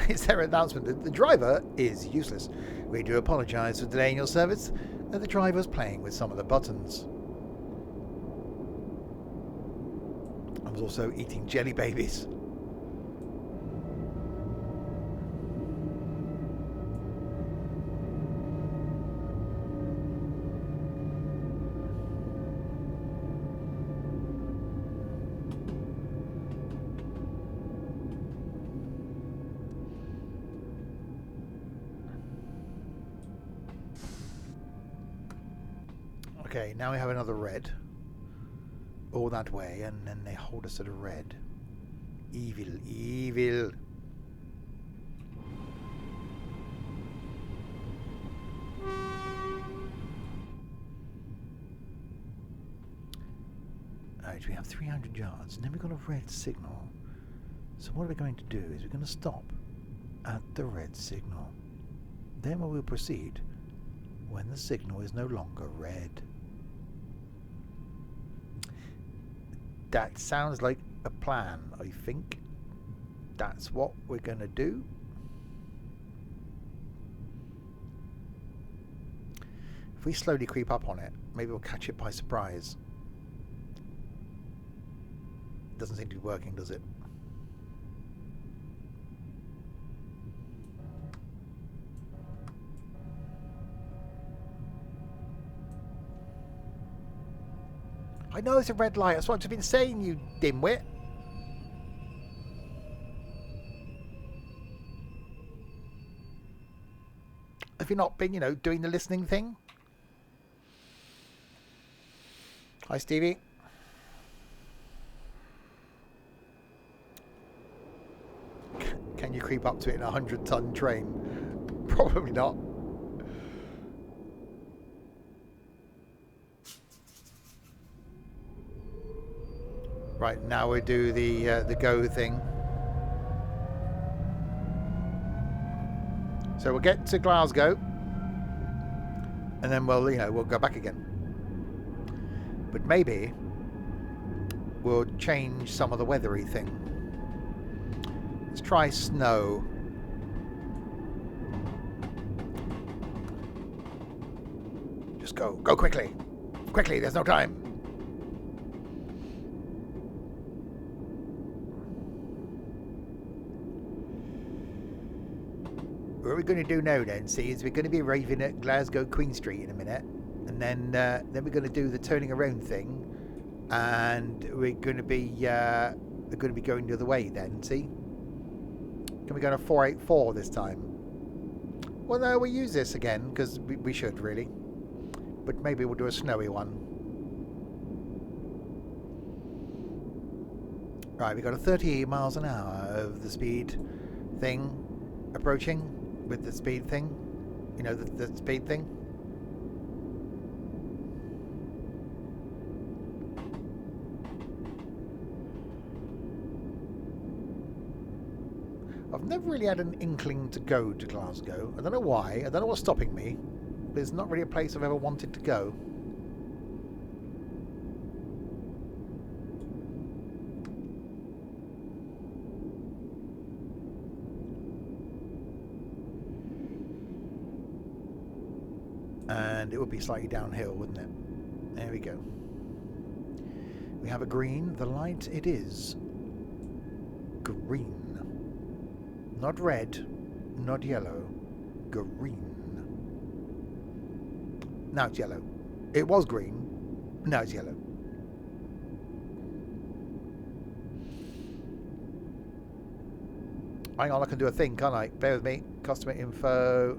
Is there an announcement? The driver is useless. We do apologise for delaying your service. The driver's playing with some of the buttons. I was also eating jelly babies. Okay, now we have another red. All that way, and then they hold us at a red. Evil, evil. Alright, we have 300 yards, and then we've got a red signal. So what we're going to do is we're going to stop at the red signal. Then we will proceed when the signal is no longer red. That sounds like a plan, I think. That's what we're going to do. If we slowly creep up on it, maybe we'll catch it by surprise. Doesn't seem to be working, does it? I know it's a red light. That's what I've been saying, you dimwit. Have you not been, doing the listening thing? Hi, Stevie. Can you creep up to it in a 100-ton train? Probably not. Right, now we do the go thing. So we'll get to Glasgow, and then we'll go back again. But maybe we'll change some of the weathery thing. Let's try snow. Just go quickly, quickly. There's no time. What we're going to do now then, see, is we're going to be arriving at Glasgow Queen Street in a minute, and then we're going to do the turning around thing, and we're going to be going the other way then. See, can we go to 484 this time? Well, no, we use this again because we should really. But maybe we'll do a snowy one. Right, we got a 30 miles an hour of the speed thing approaching with the speed thing. You know, the speed thing. I've never really had an inkling to go to Glasgow. I don't know why. I don't know what's stopping me. But it's not really a place I've ever wanted to go. And it would be slightly downhill, wouldn't it? There we go. We have a green. The light, it is green. Not red, not yellow, green. Now it's yellow. It was green, now it's yellow. Hang on, I can do a thing, can't I? Bear with me. Customer info.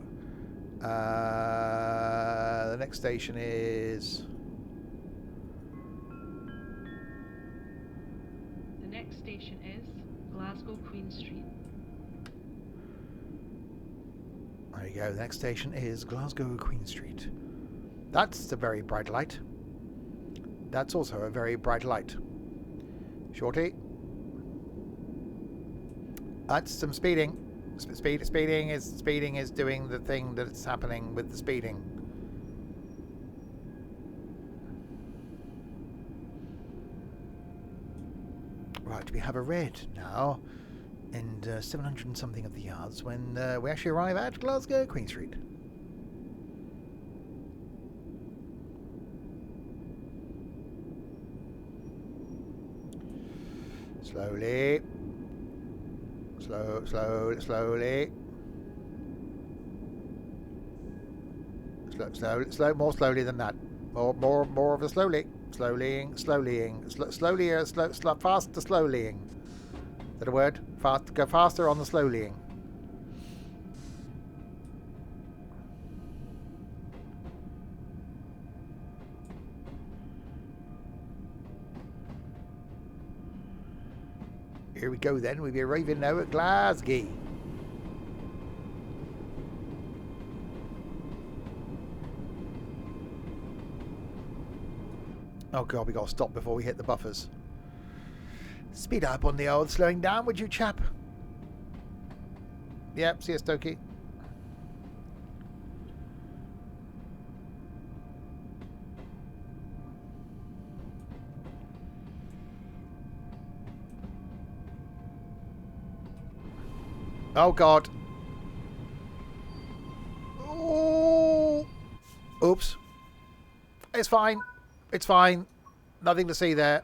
The next station is... The next station is Glasgow Queen Street. There you go. The next station is Glasgow Queen Street. That's a very bright light. That's also a very bright light. Shorty. That's some speeding. Speeding is doing the thing that's happening with the speeding. Right, we have a red now. And 700 and something of the yards when we actually arrive at Glasgow Queen Street. Slowly. Slowly. More slowly than that. More of a slowly. Slowlying. Faster slowlying. Is that a word? Go faster on the slowlying. Here we go then. We'll be arriving now at Glasgow. Oh god, we got to stop before we hit the buffers. Speed up on the old slowing down, would you, chap? Yep, see you, Stokey. Oh god. Oh. Oops. It's fine. It's fine. Nothing to see there.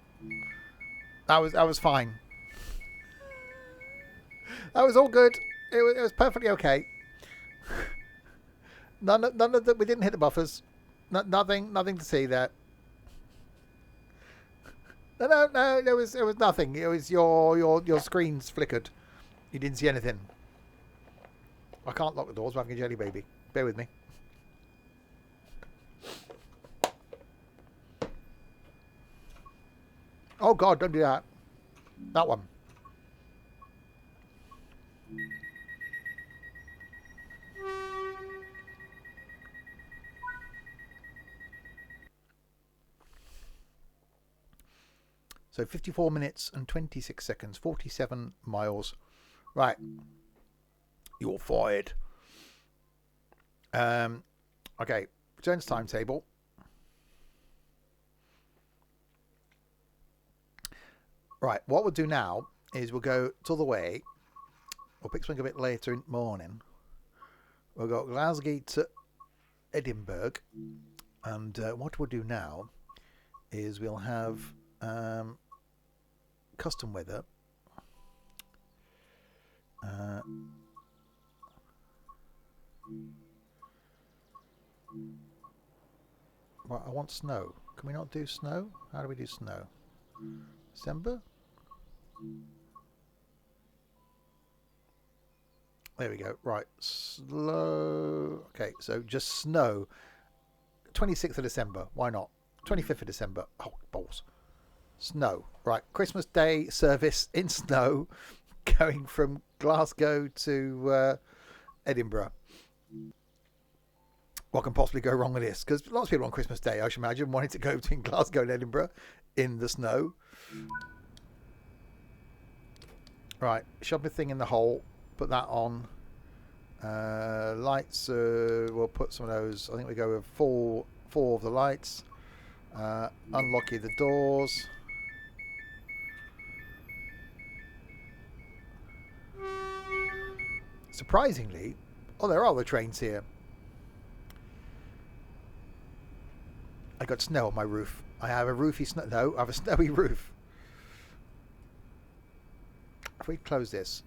That was fine. That was all good. It was perfectly okay. None of that. We didn't hit the buffers. Nothing to see there. No. It was nothing. It was your screens flickered. You didn't see anything. I can't lock the doors. We're having a jelly baby. Bear with me. Oh god, don't do that. That one. So 54 minutes and 26 seconds, 47 miles. Right. You're fired. Okay. Return to timetable. Right. What we'll do now is we'll go to the way. We'll pick something a bit later in the morning. We'll go Glasgow to Edinburgh. And what we'll do now is we'll have custom weather. Well, I want snow. Can we not do snow? How do we do snow? December? There we go. Right, slow. Okay, so just snow. 26th of December. Why not? 25th of December. Oh, balls. Snow. Right, Christmas Day service in snow going from Glasgow to Edinburgh. What can possibly go wrong with this? Because lots of people on Christmas Day, I should imagine, wanted to go between Glasgow and Edinburgh in the snow. Right, shove the thing in the hole. Put that on. Lights, we'll put some of those. I think we go with four of the lights. Unlock the doors. Surprisingly, oh, there are other trains here. I got snow on my roof. I have a roofy snow. No, I have a snowy roof. If we close this,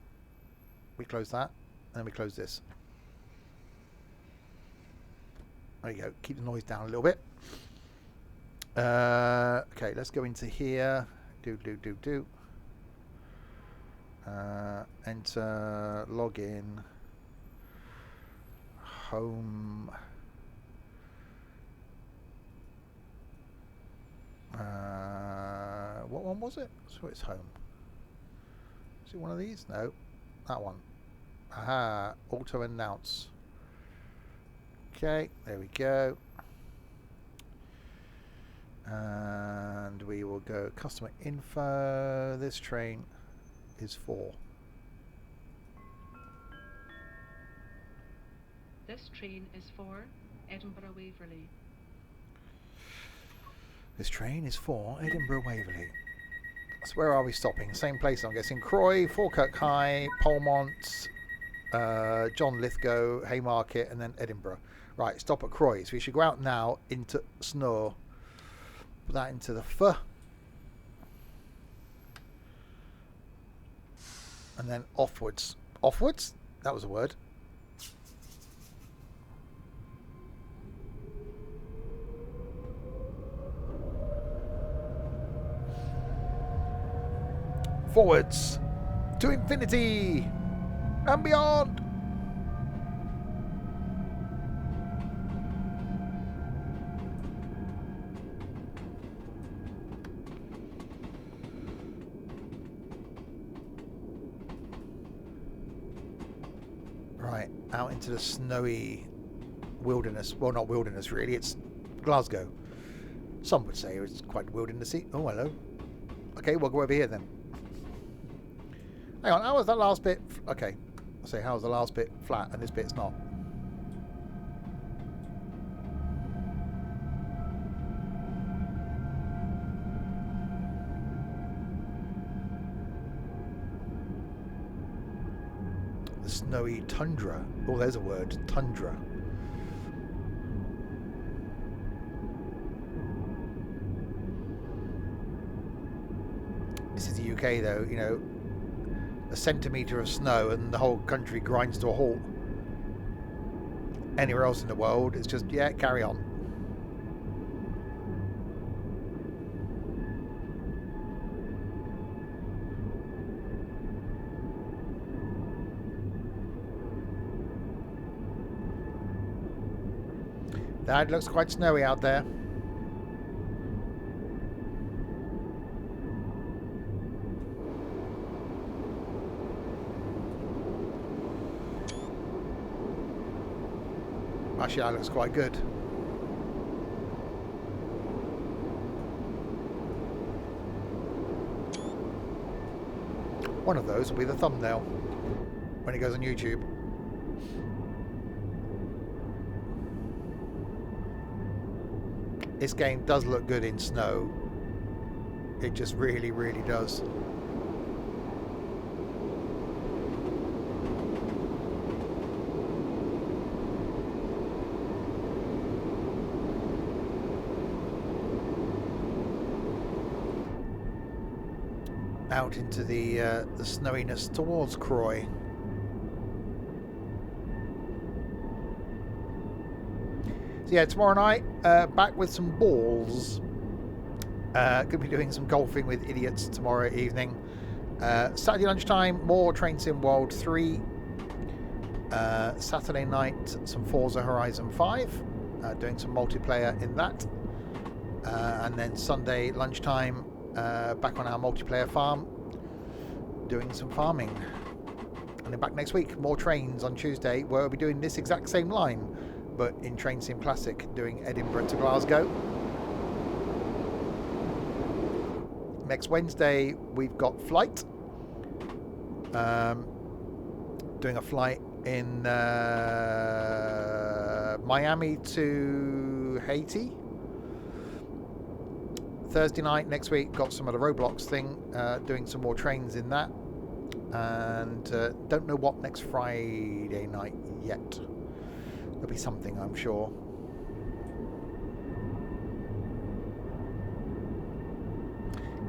we close that, and then we close this. There you go. Keep the noise down a little bit. Okay, let's go into here. Enter, login, home. What one was it? So it's home. Is it one of these? No, that one. Aha, auto announce. Okay, there we go. And we will go customer info. This train is for. This train is for Edinburgh Waverley. This train is for Edinburgh Waverley. So where are we stopping? Same place, I'm guessing. Croy, Falkirk High, Polmont, John Lithgow, Haymarket, and then Edinburgh. Right, stop at Croy. So we should go out now into snow. Put that into the F. And then offwards. Offwards? That was a word. Forwards to infinity and beyond. Right, out into the snowy wilderness. Well, not wilderness really, it's Glasgow. Some would say it's quite wildernessy. Oh, hello. Okay, we'll go over here then. Hang on, how was that last bit? Okay, I'll say how was the last bit flat and this bit's not. The snowy tundra. Oh, there's a word, tundra. This is the UK though, you know. A centimetre of snow and the whole country grinds to a halt. Anywhere else in the world, it's just, yeah, carry on. That looks quite snowy out there. Actually, that looks quite good. One of those will be the thumbnail when it goes on YouTube. This game does look good in snow. It just really, really does. Out into the snowiness towards Croy. So yeah, tomorrow night, back with some balls. Could be doing some golfing with idiots tomorrow evening. Saturday lunchtime, more Train Sim World 3. Saturday night, some Forza Horizon 5, doing some multiplayer in that. And then Sunday lunchtime, back on our multiplayer farm, doing some farming. And then back next week, more trains on Tuesday, where we'll be doing this exact same line, but in Train Sim Classic, doing Edinburgh to Glasgow. Next Wednesday, we've got Flight. Doing a flight in Miami to Haiti. Thursday night next week, got some of the Roblox thing, doing some more trains in that. And don't know what next Friday night yet. There'll be something, I'm sure.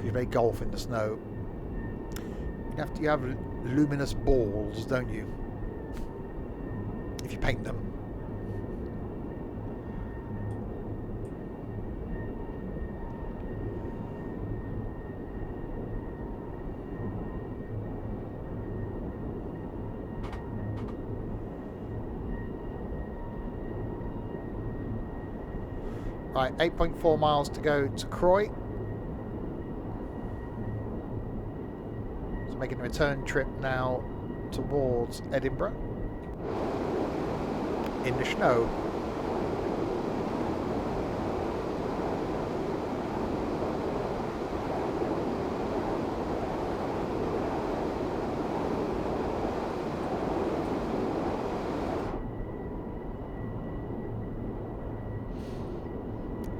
You play golf in the snow. You have luminous balls, don't you? If you paint them. Right, 8.4 miles to go to Croy. So making a return trip now towards Edinburgh. In the snow.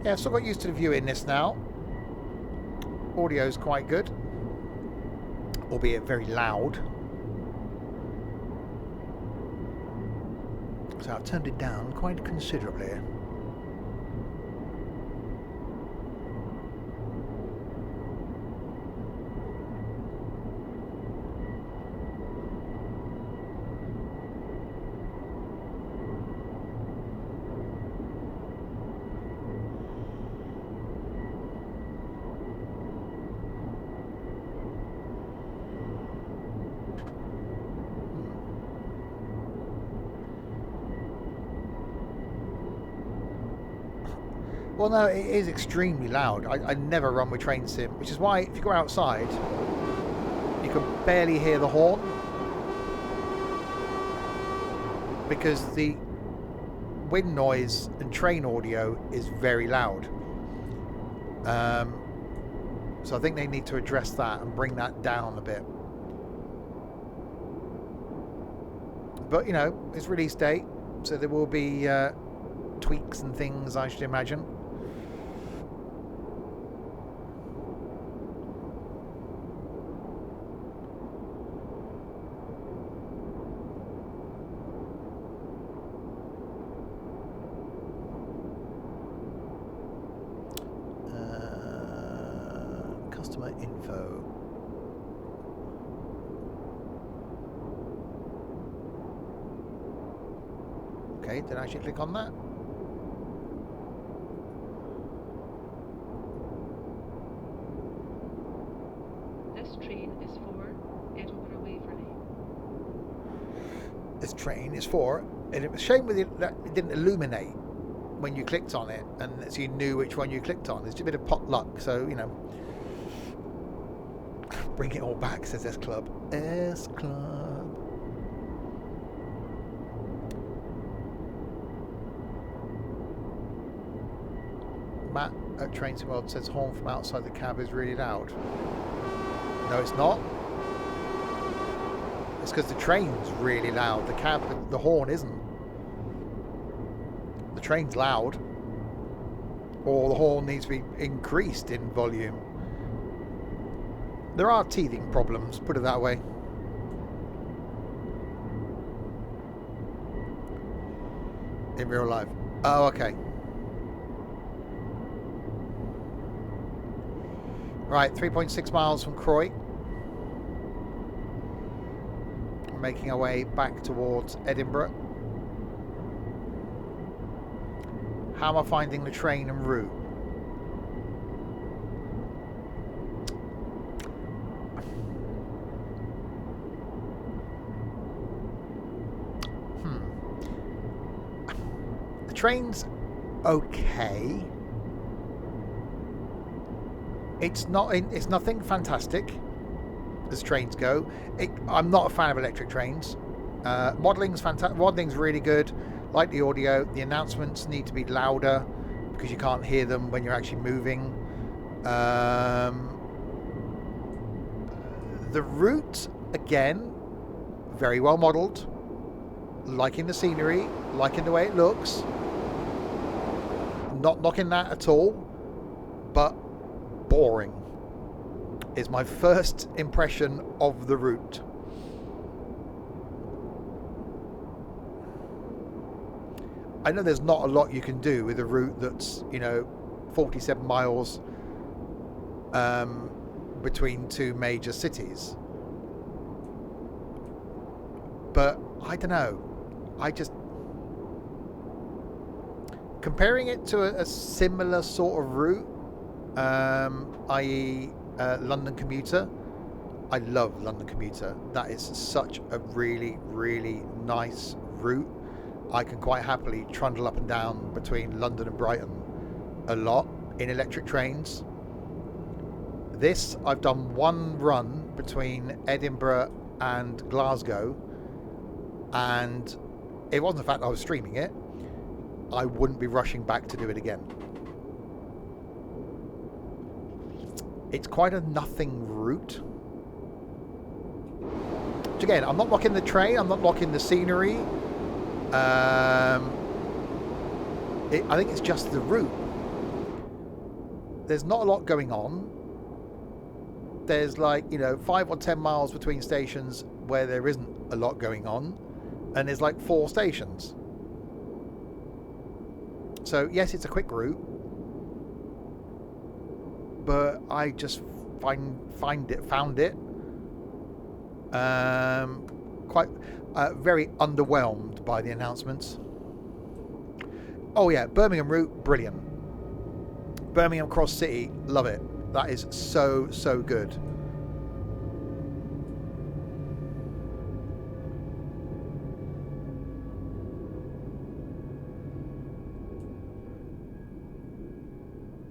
Yeah, I've still got used to the view in this now. Audio's quite good, albeit very loud. So I've turned it down quite considerably. Well, no, it is extremely loud. I never run with Train Sim, which is why if you go outside, you can barely hear the horn. Because the wind noise and train audio is very loud. So I think they need to address that and bring that down a bit. But, you know, it's release date, so there will be tweaks and things, I should imagine. Customer info. Okay, did I actually click on that? This train is for Edinburgh Waverley. This train is for, and it was a shame with it that it didn't illuminate when you clicked on it, and so you knew which one you clicked on. It's a bit of pot luck, so you know. Bring it all back, says S Club. S Club. Matt at Trains World says horn from outside the cab is really loud. No, it's not. It's because the train's really loud. The cab, the horn isn't. The train's loud, or the horn needs to be increased in volume. There are teething problems, put it that way. In real life. Oh, okay. Right, 3.6 miles from Croy. We're making our way back towards Edinburgh. How am I finding the train and route? train's okay. It's nothing fantastic as trains go. I'm not a fan of electric trains. Modeling's fantastic. Modeling's really good. Like the audio, the announcements need to be louder because you can't hear them when you're actually moving. The route, again, very well modelled. Liking the scenery, liking the way it looks. Not knocking that at all, but boring is my first impression of the route. I know there's not a lot you can do with a route that's, 47 miles between two major cities. But I don't know. Comparing it to a similar sort of route, i.e. London Commuter. I love London Commuter. That is such a really, really nice route. I can quite happily trundle up and down between London and Brighton a lot in electric trains. This, I've done one run between Edinburgh and Glasgow, and it wasn't the fact that I was streaming it. I wouldn't be rushing back to do it again. It's quite a nothing route. Which again, I'm not blocking the train, I'm not blocking the scenery. I think it's just the route. There's not a lot going on. There's 5 or 10 miles between stations where there isn't a lot going on. And there's 4 stations. So yes, it's a quick route. But I just found it quite very underwhelmed by the announcements. Oh yeah, Birmingham route, brilliant. Birmingham Cross City, love it. That is so good.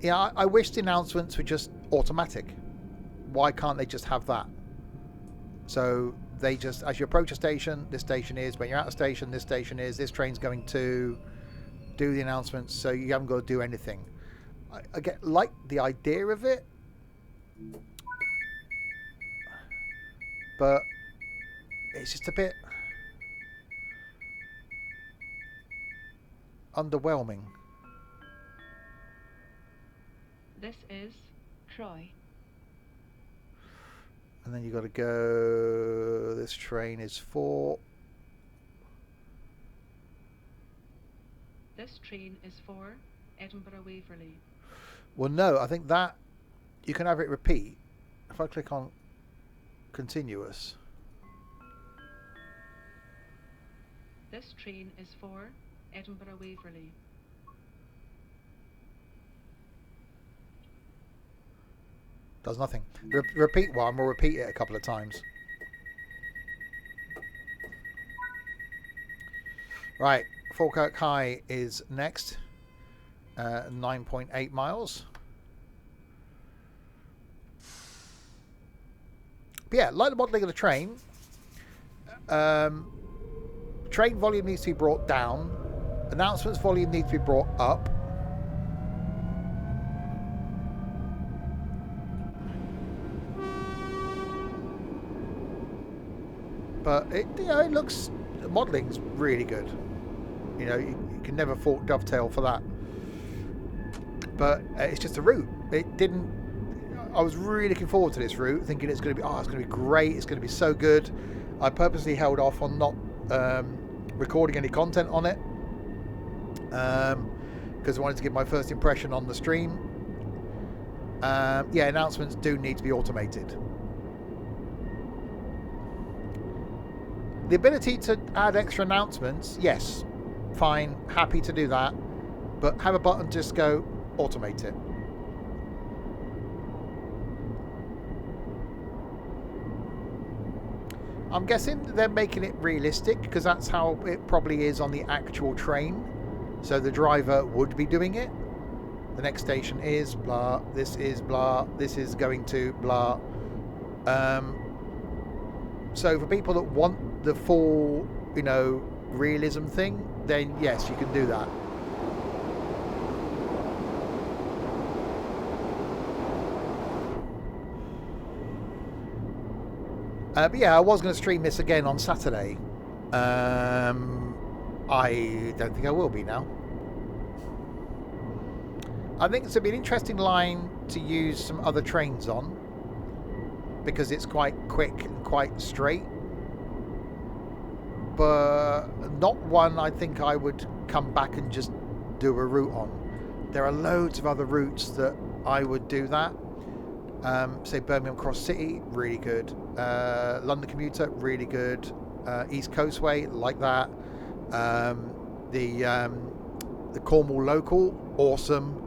Yeah, I wish the announcements were just automatic. Why can't they just have that? So they just, as you approach a station, this station is, when you're at a station, this station is, this train's going to, do the announcements, so you haven't got to do anything. I like the idea of it, but it's just a bit underwhelming. This is Troy. And then you got to go. This train is for. This train is for Edinburgh Waverley. Well, no, I think that you can have it repeat. If I click on continuous. This train is for Edinburgh Waverley. Does nothing. Repeat one, we'll repeat it a couple of times. Right, Falkirk High is next. 9.8 miles. But yeah, like the modelling of the train. Train volume needs to be brought down. Announcements volume needs to be brought up. But it looks, the modelling's really good. You can never fault Dovetail for that. But it's just a route. It didn't. I was really looking forward to this route, thinking it's going to be, it's going to be great. It's going to be so good. I purposely held off on not recording any content on it because I wanted to give my first impression on the stream. Yeah, announcements do need to be automated. The ability to add extra announcements, yes, fine, happy to do that, but have a button just go automate it. I'm guessing they're making it realistic because that's how it probably is on the actual train. So the driver would be doing it. The next station is blah, this is blah, this is going to blah. So for people that want the full, you know, realism thing, then yes, you can do that. But yeah, I was going to stream this again on Saturday. I don't think I will be now. I think it's going to be an interesting line to use some other trains on, because it's quite quick and quite straight. But not one I think I would come back and just do a route on. There are loads of other routes that I would do that. Say Birmingham Cross City, really good. London Commuter, really good. East Coastway, like that. The Cornwall Local, awesome.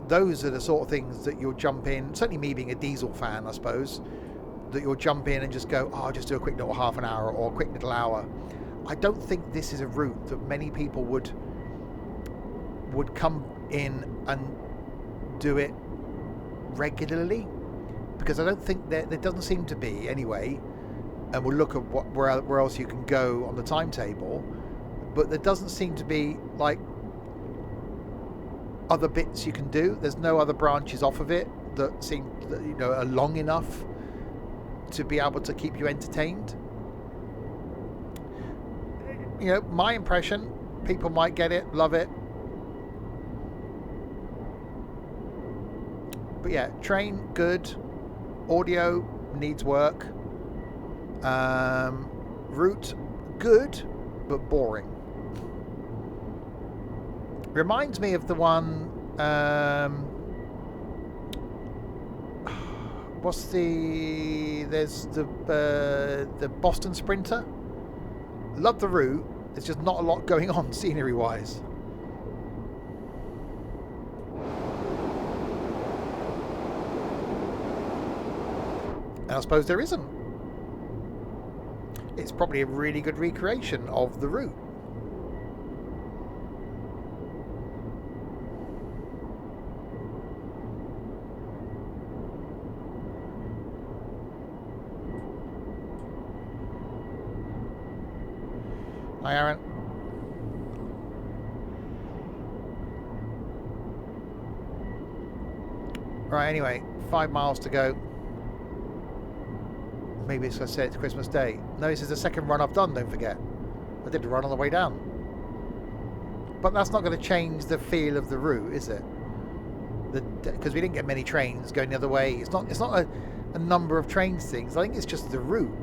Those are the sort of things that you'll jump in. Certainly me being a diesel fan, I suppose, that you'll jump in and just go, oh, I'll just do a quick little half an hour or a quick little hour. I don't think this is a route that many people would come in and do it regularly, because I don't think there doesn't seem to be anyway. And we'll look at where else you can go on the timetable, but there doesn't seem to be like other bits you can do. There's no other branches off of it that seem, you know, are long enough to be able to keep you entertained. You know, my impression, people might get it, love it. But yeah, train, good. Audio needs work. Route, good, but boring. Reminds me of the one, there's the Boston Sprinter. Love the route. There's just not a lot going on scenery wise. And I suppose there isn't. It's probably a really good recreation of the route. Hi, Aaron. Right, anyway, 5 miles to go. Maybe it's, I said, it's Christmas Day. No, this is the second run I've done, don't forget. I did a run on the way down. But that's not going to change the feel of the route, is it? Because we didn't get many trains going the other way. It's not a number of trains things. I think it's just the route.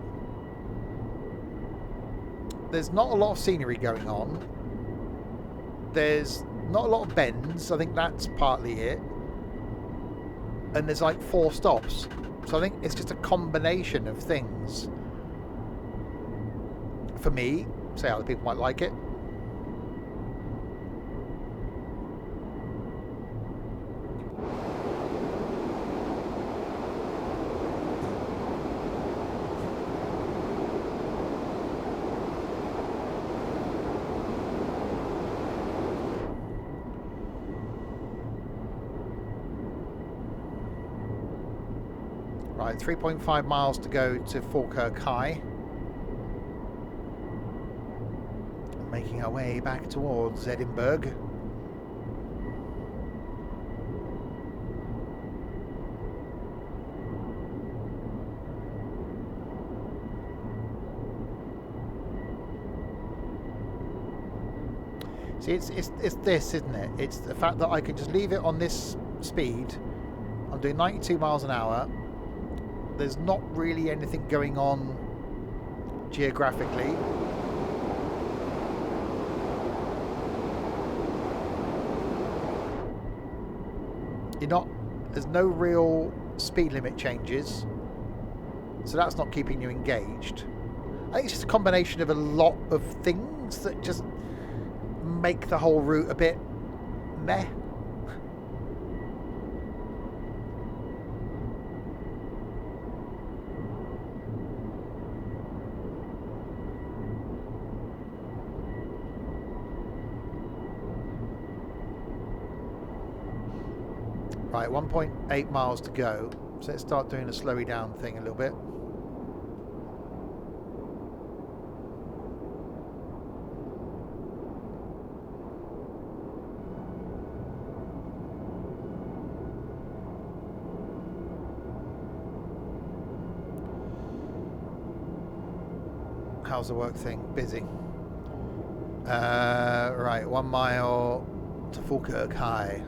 There's not a lot of scenery going on. There's not a lot of bends. I think that's partly it. And there's like 4 stops. So I think it's just a combination of things. For me, say other people might like it. Right, 3.5 miles to go to Falkirk High. Making our way back towards Edinburgh. See, it's this, isn't it? It's the fact that I can just leave it on this speed. I'm doing 92 miles an hour. There's not really anything going on geographically. There's no real speed limit changes, so that's not keeping you engaged. I think it's just a combination of a lot of things that just make the whole route a bit meh. Right, 1.8 miles to go. So let's start doing a slowy down thing a little bit. How's the work thing? Busy. Right, 1 mile to Falkirk High.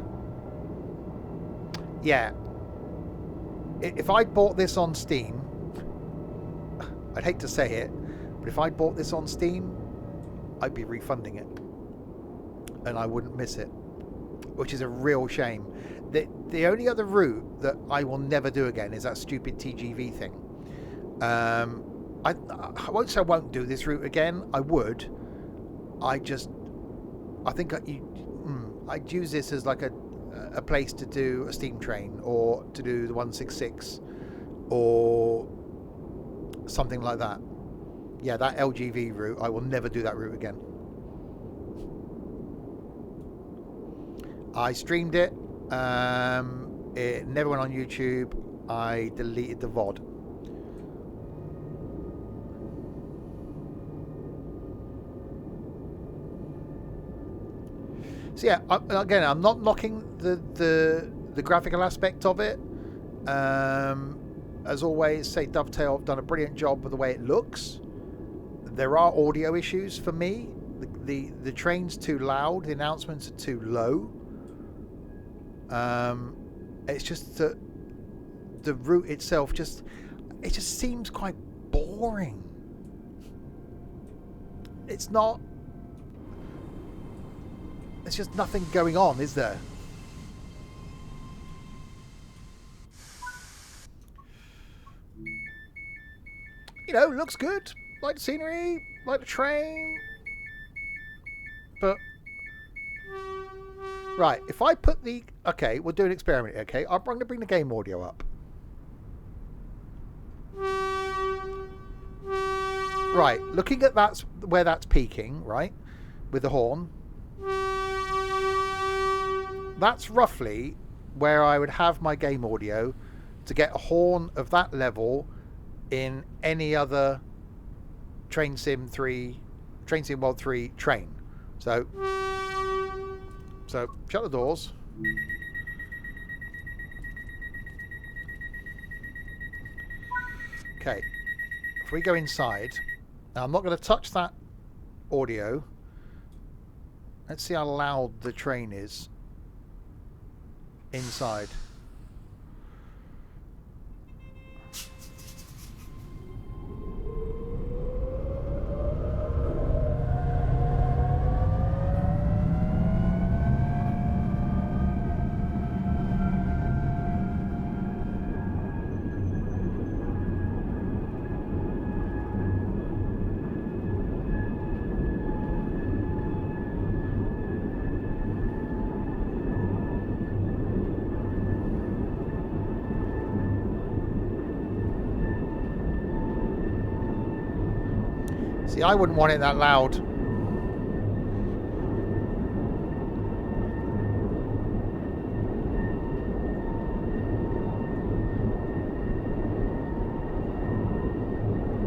Yeah. If I'd bought this on Steam, I'd hate to say it, but if I'd bought this on Steam, I'd be refunding it. And I wouldn't miss it. Which is a real shame. The only other route that I will never do again is that stupid TGV thing. I won't say I won't do this route again. I would. I think I'd use this as like a place to do a steam train or to do the 166 or something like that. Yeah, that LGV route. I will never do that route again. I streamed it. It never went on YouTube. I deleted the VOD. So yeah, again, I'm not knocking the graphical aspect of it. As always, say Dovetail have done a brilliant job with the way it looks. There are audio issues for me. The train's too loud. The announcements are too low. It's just that the route itself just seems quite boring. It's not. There's just nothing going on, is there? You know, looks good. Like the scenery, like the train. But... Right, if I put the... Okay, we'll do an experiment, okay? I'm going to bring the game audio up. Right, looking at that's where that's peaking, right? With the horn. That's roughly where I would have my game audio to get a horn of that level in any other Train Sim World 3 train. So shut the doors. Okay. If we go inside, now I'm not going to touch that audio. Let's see how loud the train is inside. See, I wouldn't want it that loud.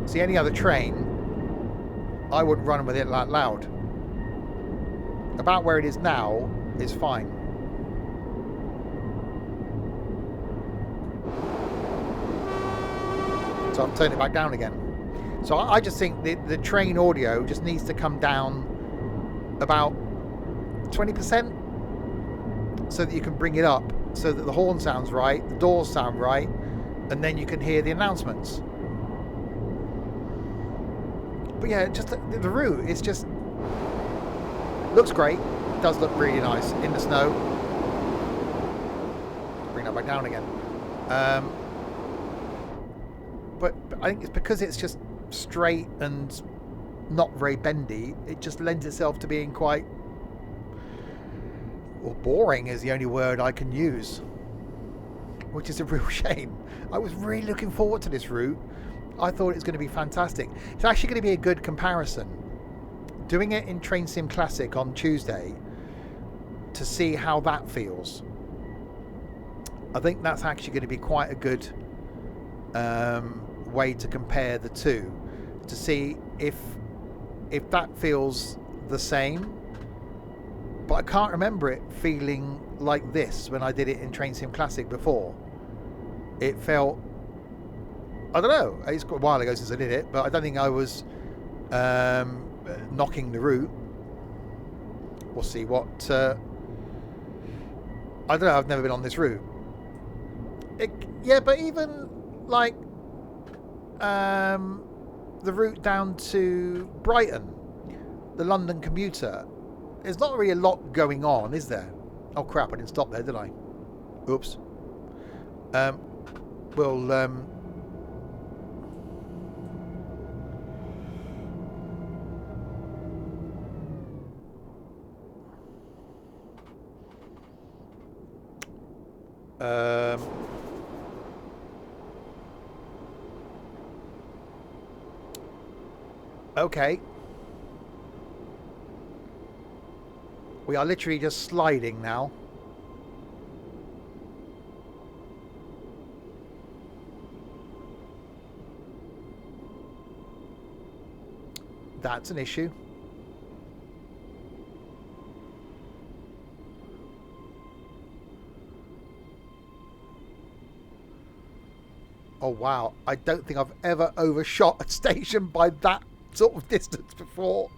See, any other train, I wouldn't run with it that loud. About where it is now is fine. So I'll turn it back down again. So I just think the train audio just needs to come down about 20% so that you can bring it up so that the horn sounds right, the doors sound right, and then you can hear the announcements. But yeah, just the route is just looks great. It does look really nice in the snow. Bring that back down again. But I think it's because it's just straight and not very bendy, it just lends itself to being quite, well, boring is the only word I can use, which is a real shame. I was really looking forward to this route. I thought it was going to be fantastic. It's actually going to be a good comparison doing it in Train Sim Classic on Tuesday to see how that feels. I think that's actually going to be quite a good way to compare the two, to see if that feels the same. But I can't remember it feeling like this when I did it in Train Sim Classic before. It felt, I don't know, it's quite a while ago since I did it, but I don't think I was knocking the route. We'll see what... I don't know, I've never been on this route. Yeah, but even, like, the route down to Brighton, the London commuter, there's not really a lot going on, is there? Oh, crap, I didn't stop there, did I? Oops. We'll... okay. We are literally just sliding now. That's an issue. Oh wow, I don't think I've ever overshot a station by that sort of distance before.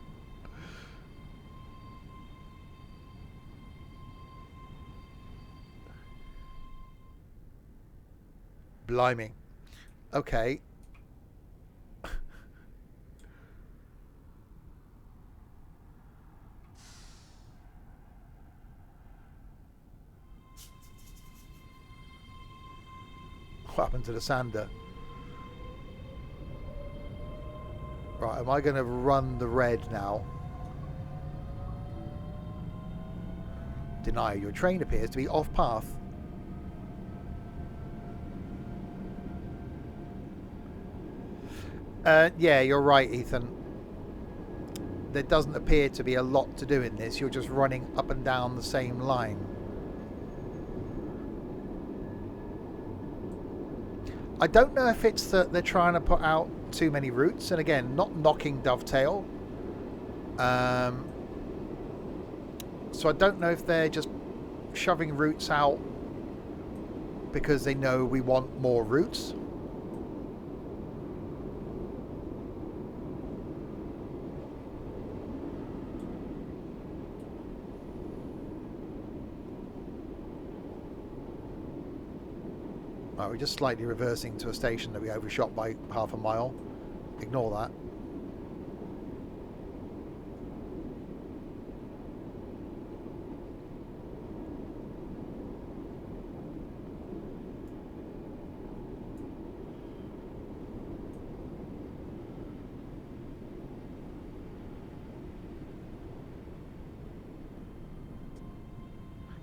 Blimey. Okay. What happened to the sander? Right, am I going to run the red now? Deny. Your train appears to be off path. Yeah, you're right, Ethan. There doesn't appear to be a lot to do in this. You're just running up and down the same line. I don't know if it's that they're trying to put out too many routes, and again, not knocking Dovetail. So I don't know if they're just shoving routes out because they know we want more routes. Right, we're just slightly reversing to a station that we overshot by half a mile. Ignore that.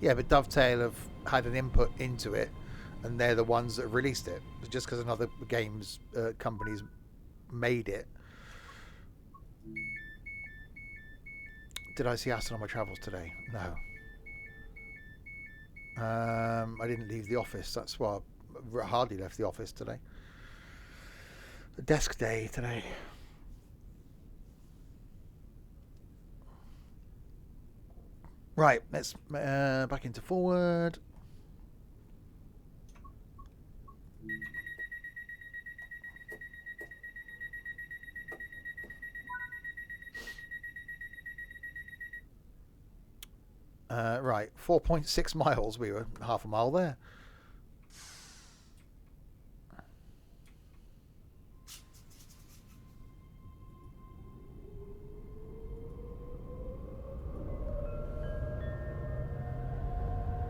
Yeah, but Dovetail have had an input into it, and they're the ones that have released it. Just because another games company's made it. Did I see Aston on my travels today? No. I didn't leave the office. That's why I hardly left the office today. The desk day today. Right, let's back into forward. Right, 4.6 miles. We were half a mile there.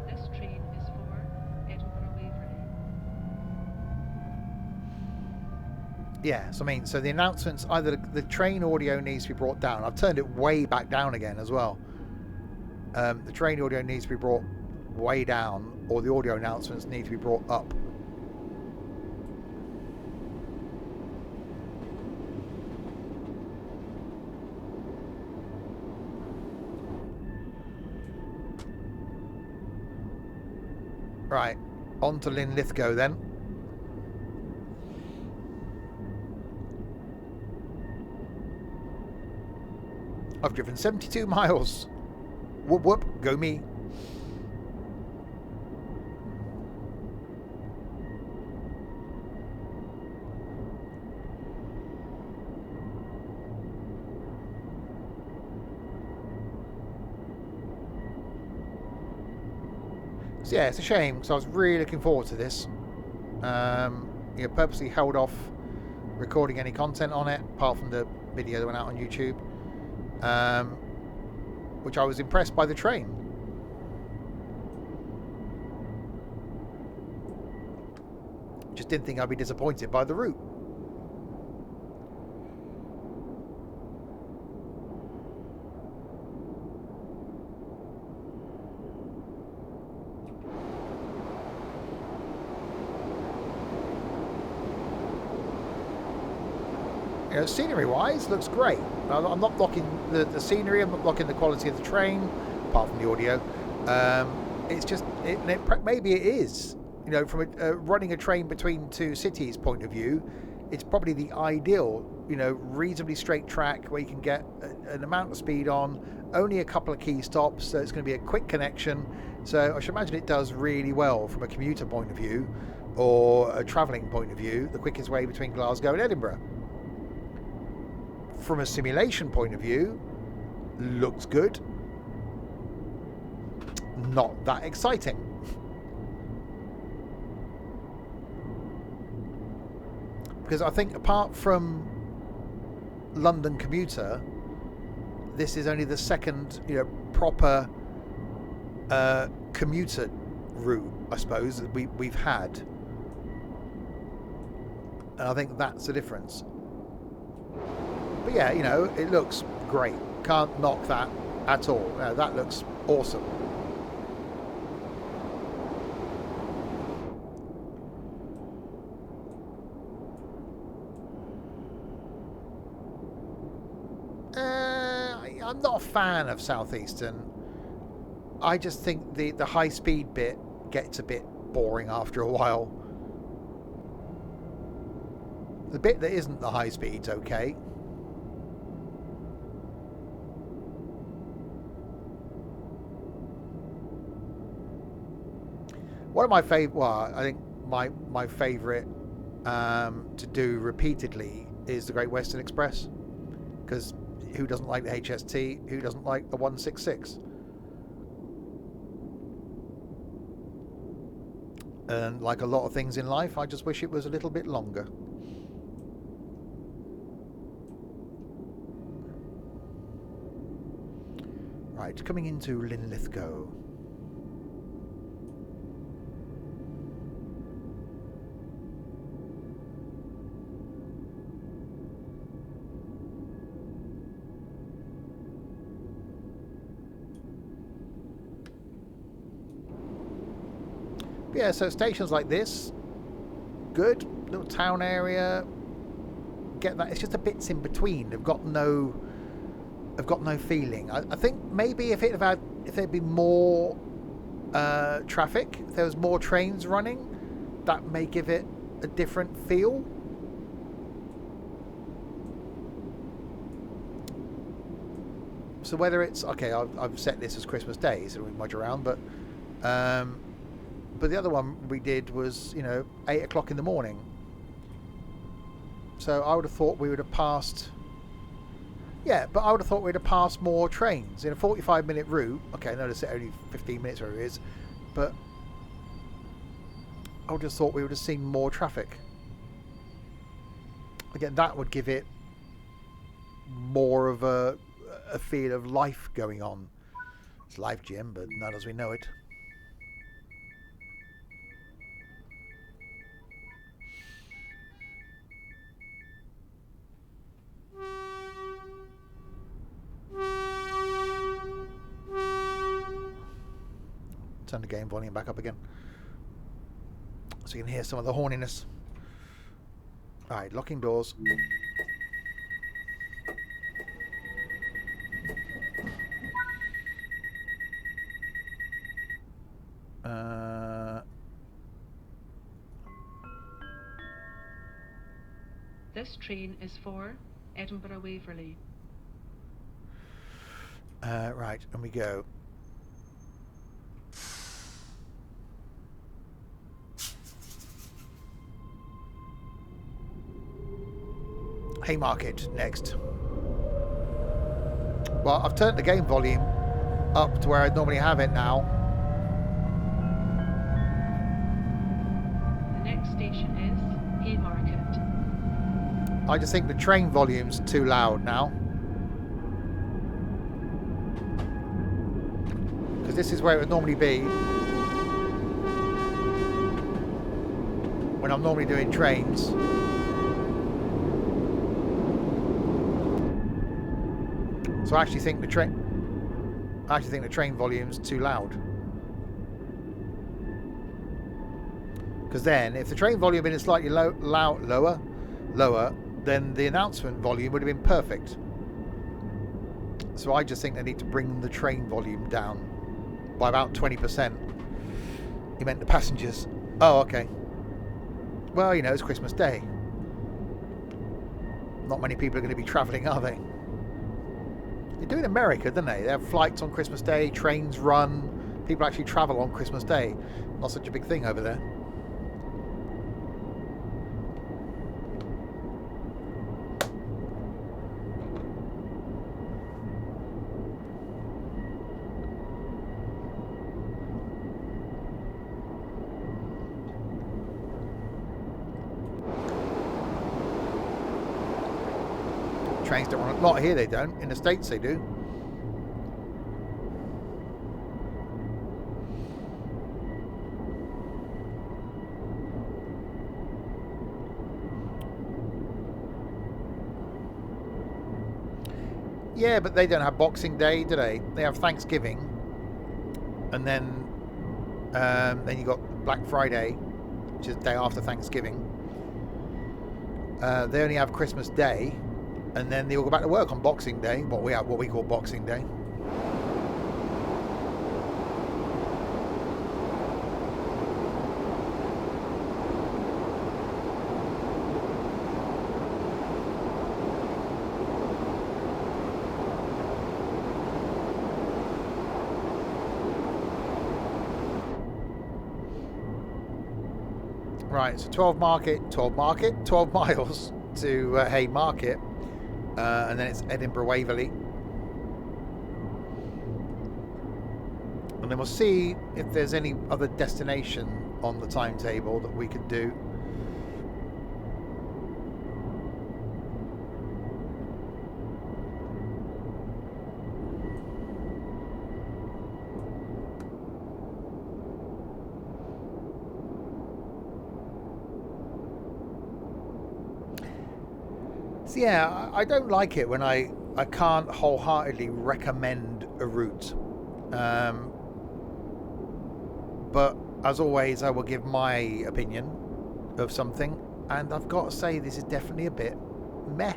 This train is for Edinburgh Waverley. Yeah, so I mean, so the announcements, either the train audio needs to be brought down. I've turned it way back down again as well. The train audio needs to be brought way down, or the audio announcements need to be brought up. Right, On to Linlithgow then. I've driven 72 miles. Whoop whoop, go me. So yeah, it's a shame because I was really looking forward to this. Purposely held off recording any content on it, apart from the video that went out on YouTube. Which I was impressed by the train. Just didn't think I'd be disappointed by the route. Scenery-wise, looks great. I'm not blocking the scenery. I'm not blocking the quality of the train, apart from the audio. It's just maybe it is. From running a train between two cities point of view, it's probably the ideal. Reasonably straight track where you can get an amount of speed on, only a couple of key stops, so it's going to be a quick connection. So I should imagine it does really well from a commuter point of view, or a travelling point of view. The quickest way between Glasgow and Edinburgh. From a simulation point of view, looks good. Not that exciting. Because I think apart from London commuter, this is only the second, proper commuter route, I suppose, that we've had. And I think that's the difference. But yeah, it looks great. Can't knock that at all. No, that looks awesome. I'm not a fan of Southeastern. I just think the high-speed bit gets a bit boring after a while. The bit that isn't the high speed's okay. One of my favorite, well, I think my favorite to do repeatedly is the Great Western Express, because who doesn't like the HST? Who doesn't like the 166? And like a lot of things in life, I just wish it was a little bit longer. Right, coming into Linlithgow. Yeah, so stations like this, good little town area. Get that? It's just the bits in between. They've got no feeling. I think maybe if there'd be more traffic, if there was more trains running, that may give it a different feel. So whether it's okay, I've set this as Christmas Day, so we mudge around, but the other one we did was 8 o'clock in the morning. So I would have thought we would have passed. Yeah, but I would have thought we'd have passed more trains in a 45-minute route. Okay, I notice it only 15 minutes where it is, but I would have thought we would have seen more traffic. Again, that would give it more of a feel of life going on. It's life, Jim, but not as we know it. Turn the game volume back up again so you can hear some of the horniness. Alright, locking doors. This train is for Edinburgh Waverley. Right, and we go. Haymarket next. Well, I've turned the game volume up to where I normally have it now. The next station is Haymarket. I just think the train volume's too loud now. Because this is where it would normally be when I'm normally doing trains. So I actually think the train volume's too loud. Because then, if the train volume had been slightly lower, then the announcement volume would have been perfect. So I just think they need to bring the train volume down by about 20%. You meant the passengers. Oh, okay. Well, you know, it's Christmas Day. Not many people are going to be travelling, are they? They do in America, don't they? They have flights on Christmas Day, trains run, people actually travel on Christmas Day. Not such a big thing over there. Trains don't run. Not here, they don't. In the States, they do. Yeah, but they don't have Boxing Day, do they? They have Thanksgiving, and then you got Black Friday, which is the day after Thanksgiving. They only have Christmas Day. And then they all go back to work on Boxing Day, what we call Boxing Day. Right, so 12 miles to Haymarket. And then it's Edinburgh Waverley. And then we'll see if there's any other destination on the timetable that we could do. So yeah, I don't like it when I can't wholeheartedly recommend a route. But as always, I will give my opinion of something, and I've got to say this is definitely a bit meh.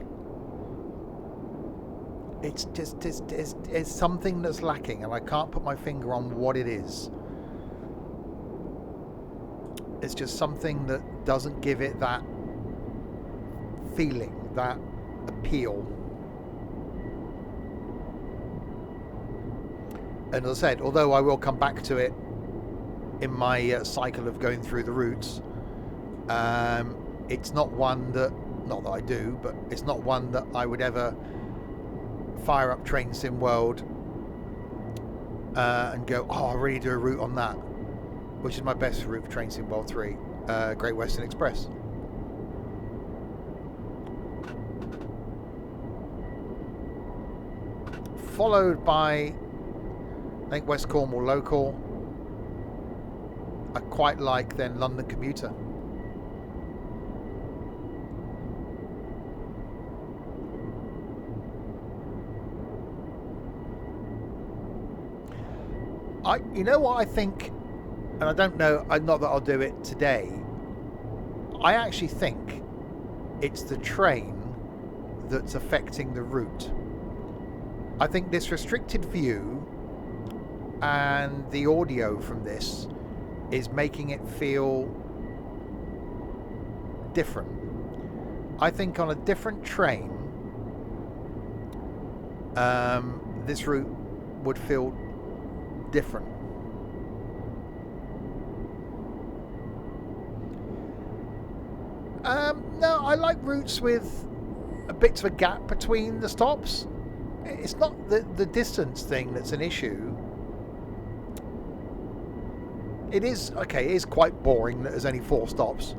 It's just it's something that's lacking, and I can't put my finger on what it is. It's just something that doesn't give it that feeling, that appeal. And as I said, although I will come back to it in my cycle of going through the routes, it's not one that, not that I do, but it's not one that I would ever fire up Train Sim World and go, oh, I'll really do a route on that, which is my best route for Train Sim World 3, Great Western Express. Followed by, I think, West Cornwall Local. I quite like then London Commuter. You know what I think, and I don't know, not that I'll do it today. I actually think it's the train that's affecting the route. I think this restricted view and the audio from this is making it feel different. I think on a different train, this route would feel different. No, I like routes with a bit of a gap between the stops. It's not the distance thing that's an issue. It is, okay, it is quite boring that there's only 4 stops.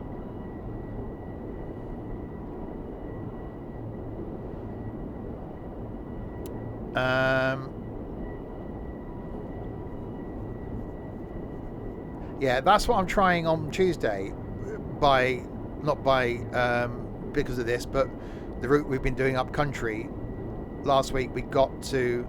Yeah, that's what I'm trying on Tuesday. Not because of this, but the route we've been doing up country. Last week we got to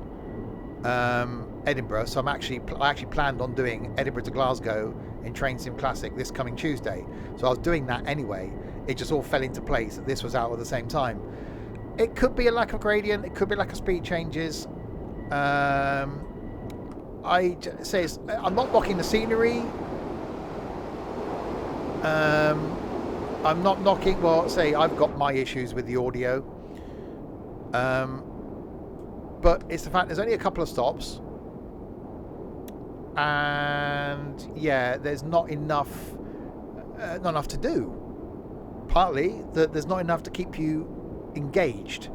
Edinburgh, so I actually planned on doing Edinburgh to Glasgow in Train Sim Classic this coming Tuesday. So I was doing that anyway. It just all fell into place that this was out at the same time. It could be a lack of gradient. It could be a lack of speed changes. I'm not knocking the scenery. I'm not knocking. Well, say I've got my issues with the audio. But it's the fact there's only a couple of stops, and yeah, there's not enough to do. Partly that there's not enough to keep you engaged,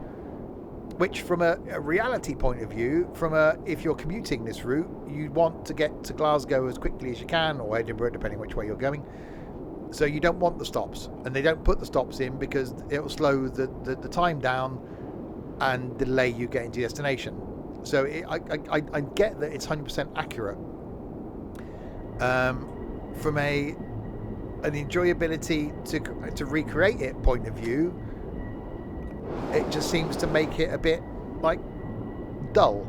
which from a reality point of view, if you're commuting this route, you want to get to Glasgow as quickly as you can, or Edinburgh, depending which way you're going. So you don't want the stops, and they don't put the stops in because it will slow the time down and delay you getting to your destination. So I get that it's 100% accurate. From an enjoyability to recreate it point of view, it just seems to make it a bit like dull.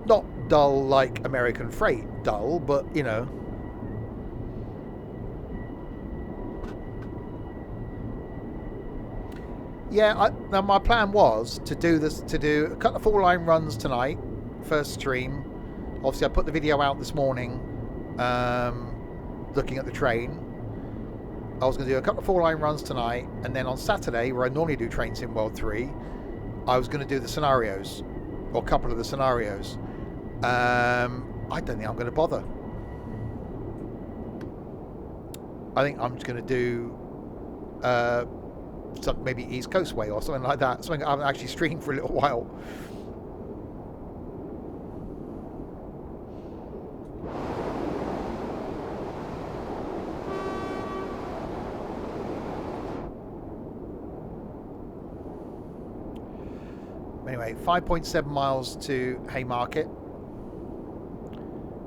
Not dull like American Freight dull, but you know. Yeah, now my plan was to do a couple of 4-line runs tonight, first stream. Obviously, I put the video out this morning, looking at the train. I was going to do a couple of 4-line runs tonight, and then on Saturday, where I normally do Train Sim World 3, I was going to do the scenarios, or a couple of the scenarios. I don't think I'm going to bother. I think I'm just going to do maybe East Coast Way or something like that. Something I haven't actually streamed for a little while. Anyway, 5.7 miles to Haymarket.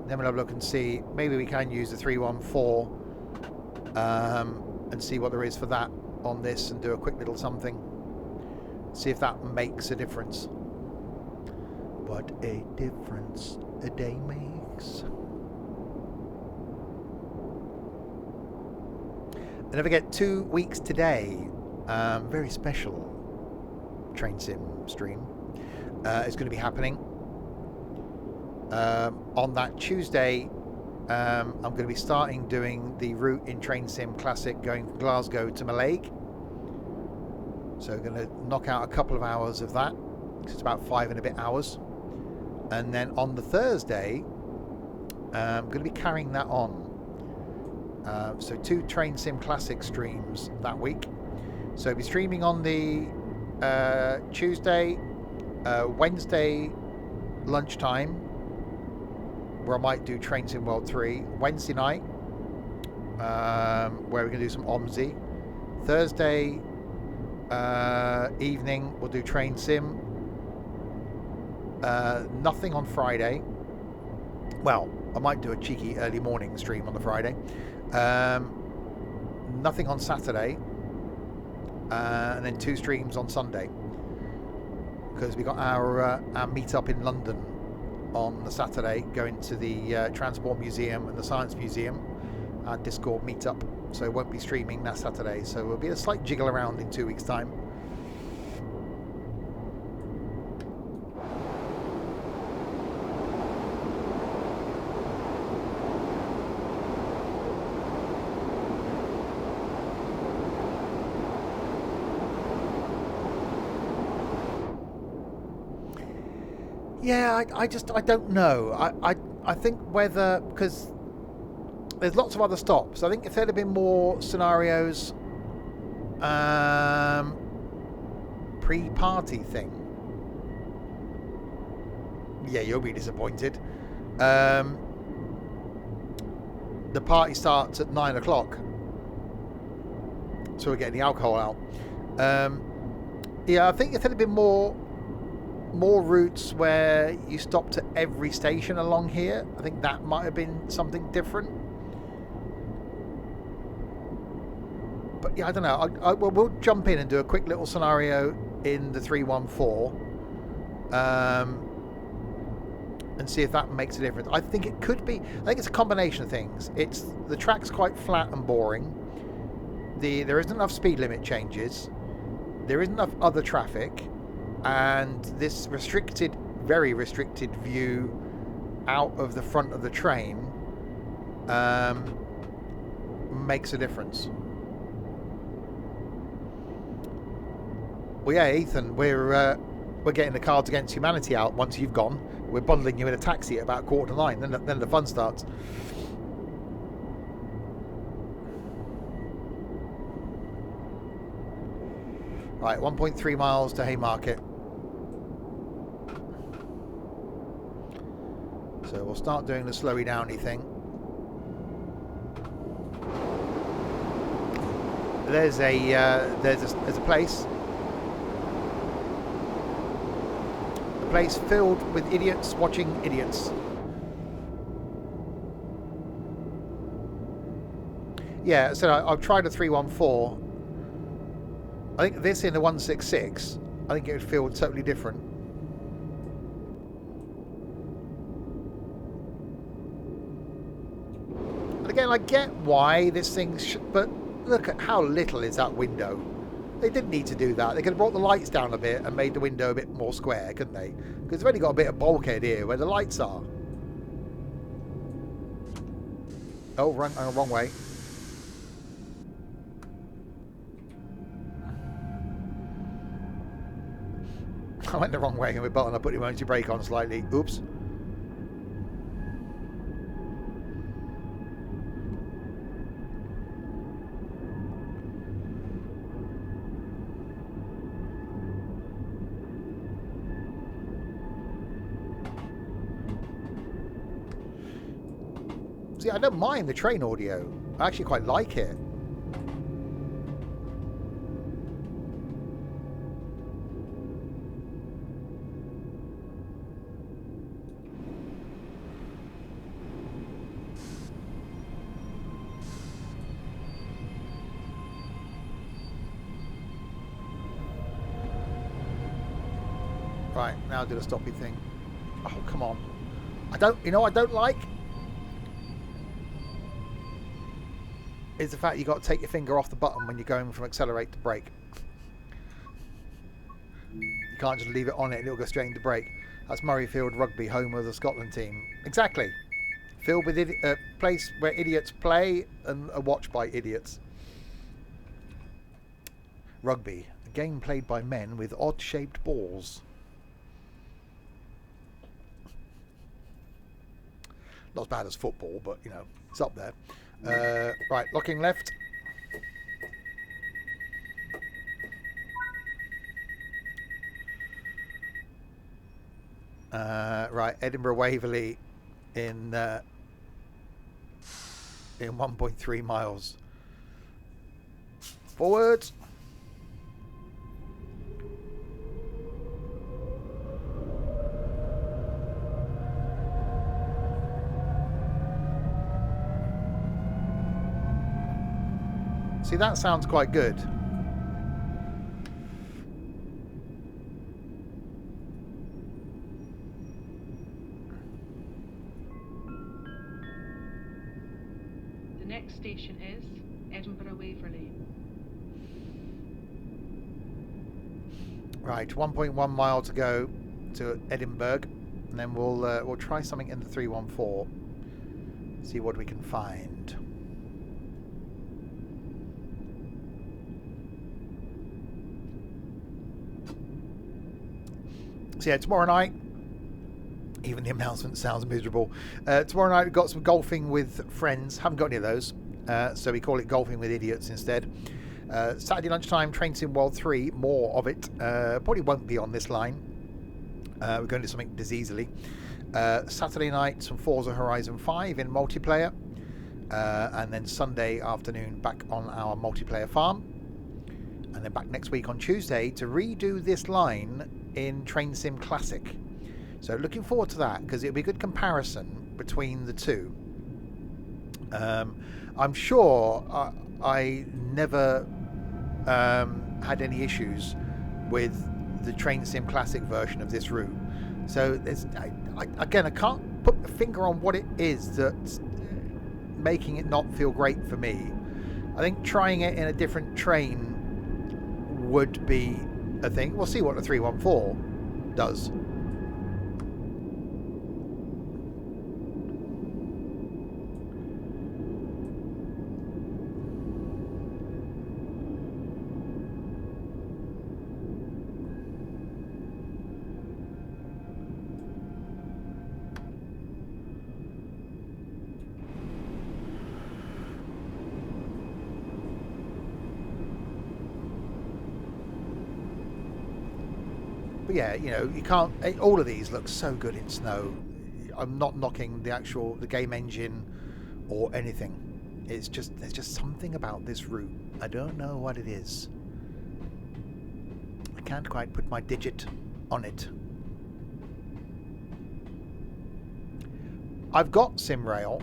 Then we'll have a look and see. Maybe we can use the 314 and see what there is for that on this and do a quick little something. See if that makes a difference. What a difference a day makes. And don't forget, 2 weeks today, very special Train Sim stream is going to be happening. On that Tuesday, I'm going to be starting doing the route in Train Sim Classic going from Glasgow to Mallaig. So we're going to knock out a couple of hours of that. It's about 5 and a bit hours. And then on the Thursday, I'm going to be carrying that on. So 2 Train Sim Classic streams that week. So I'll be streaming on the Tuesday, Wednesday lunchtime, where I might do Train Sim World 3. Wednesday night, where we're going to do some OMSI. Thursday evening, we'll do Train Sim. Nothing on Friday. Well, I might do a cheeky early morning stream on the Friday. Nothing on Saturday. And then 2 streams on Sunday. Because we got our meet up in London on the Saturday, going to the Transport Museum and the Science Museum, our Discord meetup. So it won't be streaming that Saturday. So it'll be a slight jiggle around in 2 weeks' time. Yeah, I don't know. I think whether, because there's lots of other stops. I think if there'd have been more scenarios, pre-party thing. Yeah, you'll be disappointed. The party starts at 9 o'clock, so we're getting the alcohol out. Yeah, I think if there'd have been more routes where you stopped at every station along here, I think that might have been something different. But yeah, I don't know. We'll jump in and do a quick little scenario in the 314, and see if that makes a difference. I think it could be. I think it's a combination of things. It's the track's quite flat and boring. There isn't enough speed limit changes. There isn't enough other traffic. And this restricted, very restricted view out of the front of the train makes a difference. Well, yeah, Ethan, we're getting the Cards Against Humanity out once you've gone. We're bundling you in a taxi at about 9:15. Then the fun starts. Right, 1.3 miles to Haymarket. So we'll start doing the slowy downy thing. There's a place. A place filled with idiots watching idiots. Yeah, so I've tried a 314. I think this in the 166, I think it would feel totally different. And again, I get why this thing but look at how little is that window. They didn't need to do that. They could have brought the lights down a bit and made the window a bit more square, couldn't they? Because they've only got a bit of bulkhead here where the lights are. Oh, wrong way. I went the wrong way and I put the emergency brake on slightly. Oops. See, I don't mind the train audio. I actually quite like it. Right, now do the stoppy thing. Oh, come on. I don't like is the fact you got to take your finger off the button when you're going from accelerate to brake. You can't just leave it on it and it'll go straight into brake. That's Murrayfield Rugby, home of the Scotland team. Exactly. Filled with a place where idiots play and are watched by idiots. Rugby, a game played by men with odd-shaped balls. Not as bad as football, but, you know, it's up there. Right, locking left. Right, Edinburgh Waverley in 1.3 miles. Forward. See, that sounds quite good. The next station is Edinburgh Waverley. Right, 1.1 mile to go to Edinburgh, and then we'll try something in the 314. See what we can find. So yeah, tomorrow night Even the announcement sounds miserable. Tomorrow night we've got some golfing with friends. Haven't got any of those, so we call it golfing with idiots instead. Saturday lunchtime, Train Sim World 3, more of it. Probably won't be on this line. We're going to do something diseasily. Saturday night, some Forza Horizon 5 in multiplayer. And then Sunday afternoon, back on our multiplayer farm. And then back next week on Tuesday to redo this line in Train Sim Classic. So looking forward to that, because it'll be a good comparison between the two. I'm sure I never had any issues with the Train Sim Classic version of this route. So again, I can't put the finger on what it is that's making it not feel great for me. I think trying it in a different train would be a thing. We'll see what the 314 does. But yeah, you know, you can't. All of these look so good in snow. I'm not knocking the game engine or anything. It's just there's just something about this route. I don't know what it is. I can't quite put my digit on it. I've got SimRail.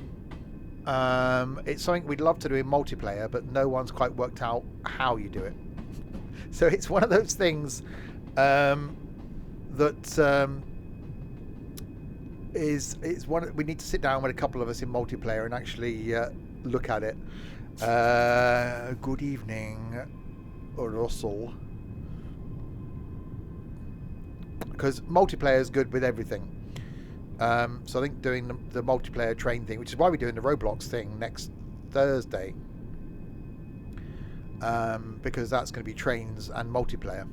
It's something we'd love to do in multiplayer, but no one's quite worked out how you do it. So it's one of those things that is one we need to sit down with a couple of us in multiplayer and actually look at it. Good evening, Russell. Because multiplayer is good with everything. So I think doing the multiplayer train thing, which is why we're doing the Roblox thing next Thursday, because that's going to be trains and multiplayer.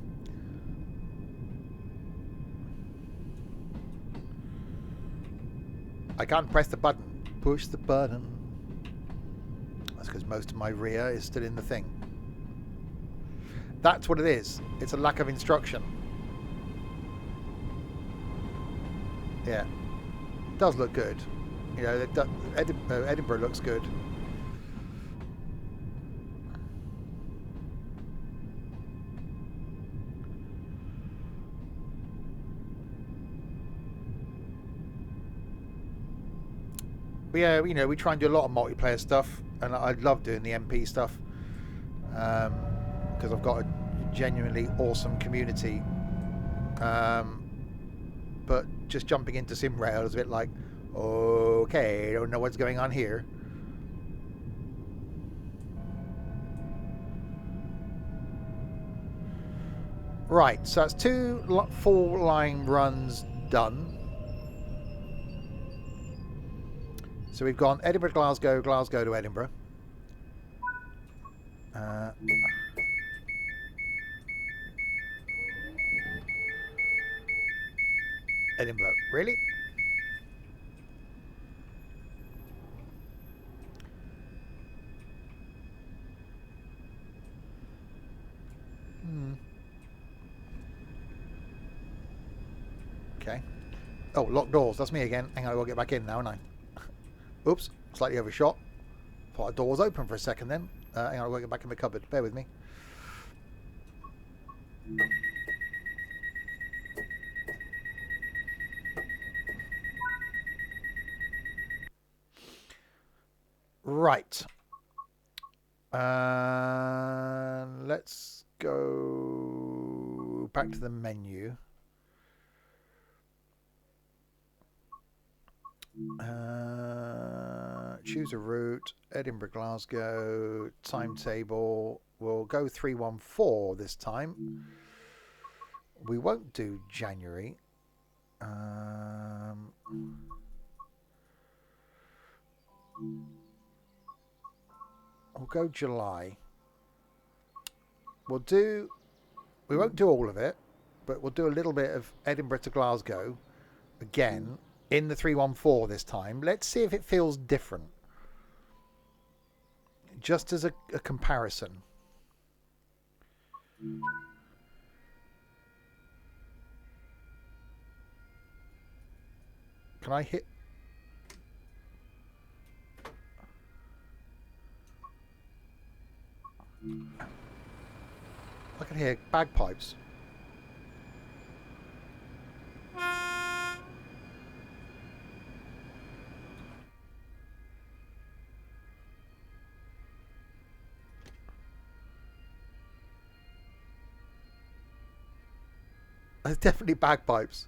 I can't press the button. Push the button. That's because most of my rear is still in the thing. That's what it is. It's a lack of instruction. Yeah. It does look good. You know, Edinburgh looks good. But yeah, you know, we try and do a lot of multiplayer stuff, and I love doing the MP stuff because I've got a genuinely awesome community. But just jumping into SimRail is a bit like, okay, I don't know what's going on here. Right, so that's 2 full line runs done. So we've gone Edinburgh, Glasgow, Glasgow to Edinburgh. Edinburgh, really? Okay. Oh, locked doors. That's me again. Hang on, I'll get back in now, aren't I? Oops, slightly overshot. Thought the door was open for a second then. Hang on, I'll get back in the cupboard. Bear with me. Right. Let's go back to the menu. Choose a route. Edinburgh, Glasgow. Timetable. We'll go 314 this time. We won't do January. We'll go July. We won't do all of it, but we'll do a little bit of Edinburgh to Glasgow again, in the 314 this time. Let's see if it feels different. Just as a comparison. Can I hit? I can hear bagpipes. There's definitely bagpipes.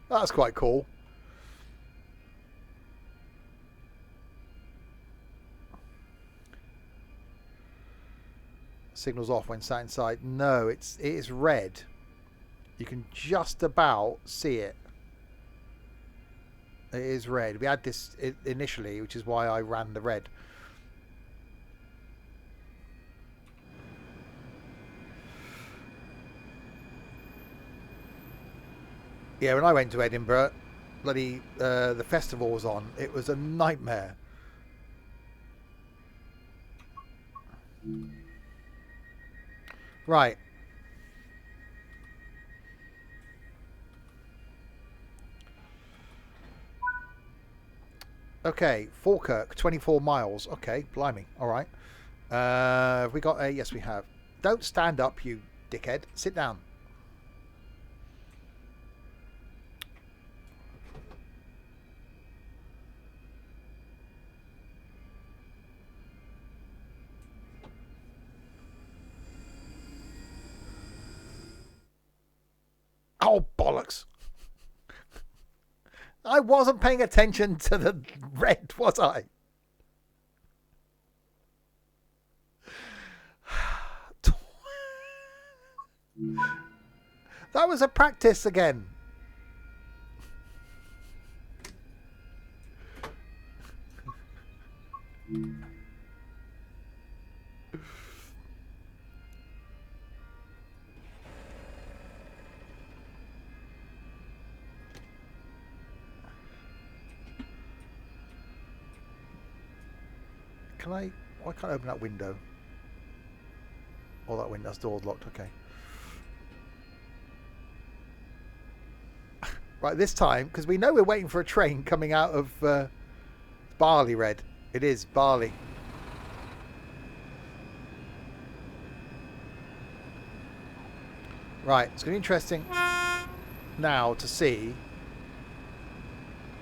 That's quite cool. Signals off when sat inside. No, it is red. You can just about see it. It is red. We had this initially, which is why I ran the red. Yeah, when I went to Edinburgh, bloody the festival was on. It was a nightmare. Right. Okay, Falkirk, 24 miles. Okay, blimey. All right. Have we got a... Yes, we have. Don't stand up, you dickhead. Sit down. Oh, bollocks. I wasn't paying attention to the red, was I? That was a practice again. Can I... Why can't I open that window? Oh, that window's door's locked. Okay. Right, this time, because we know we're waiting for a train coming out of Barley Red. It is Barley. Right, it's going to be interesting now to see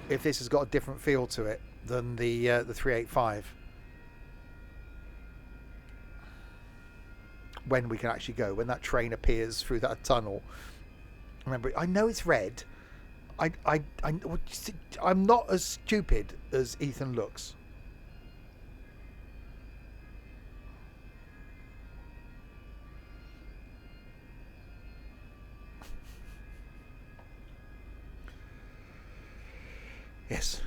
if this has got a different feel to it than the 385. When we can actually go, when that train appears through that tunnel. Remember, I know it's red. I'm not as stupid as Ethan looks. Yes,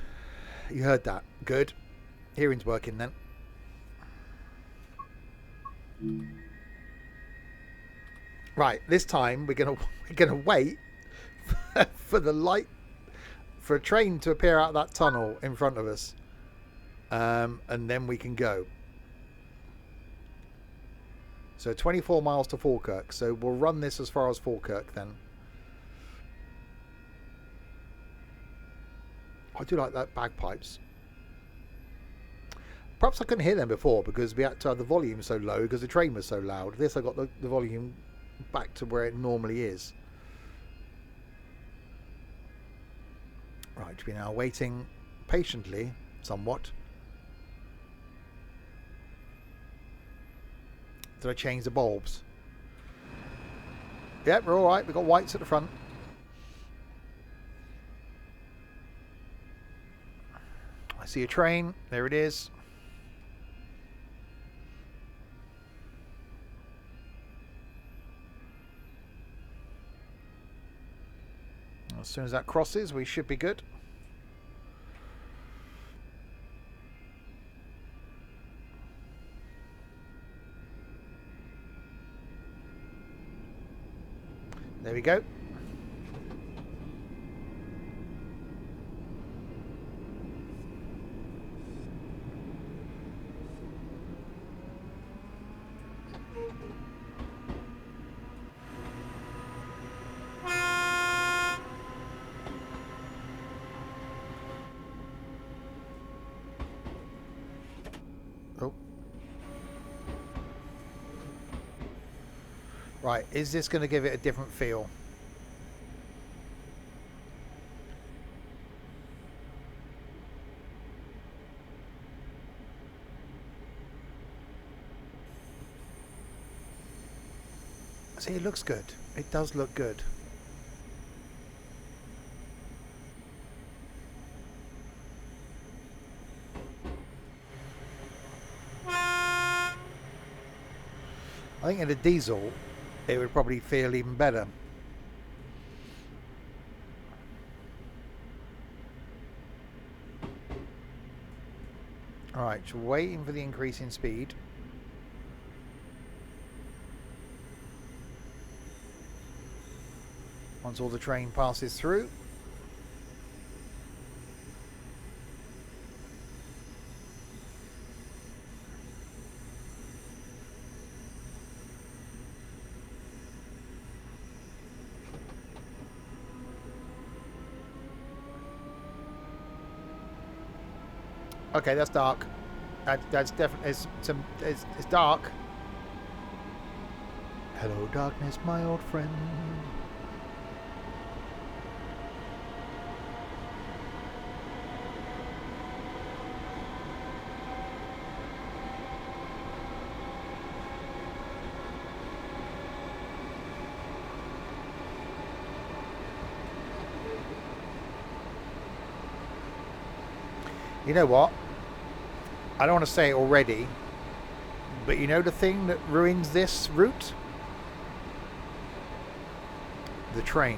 you heard that. Good. Hearing's working then. Right, this time we're gonna wait for the light, for a train to appear out of that tunnel in front of us, and then we can go. So 24 miles to Falkirk. So we'll run this as far as Falkirk then. I do like that bagpipes. Perhaps I couldn't hear them before because we had to have the volume so low because the train was so loud. This I got the volume back to where it normally is. Right, we're now waiting patiently, somewhat. Did I change the bulbs? Yeah, we're all right. We've got whites at the front. I see a train. There it is. As soon as that crosses, we should be good. There we go. Right, is this going to give it a different feel? See, it looks good. It does look good. I think in a diesel, it would probably feel even better. Alright, so waiting for the increase in speed. Once all the train passes through. Okay, that's dark. That's definitely it's dark. Hello, darkness, my old friend. You know what? I don't want to say it already, but you know the thing that ruins this route? The train.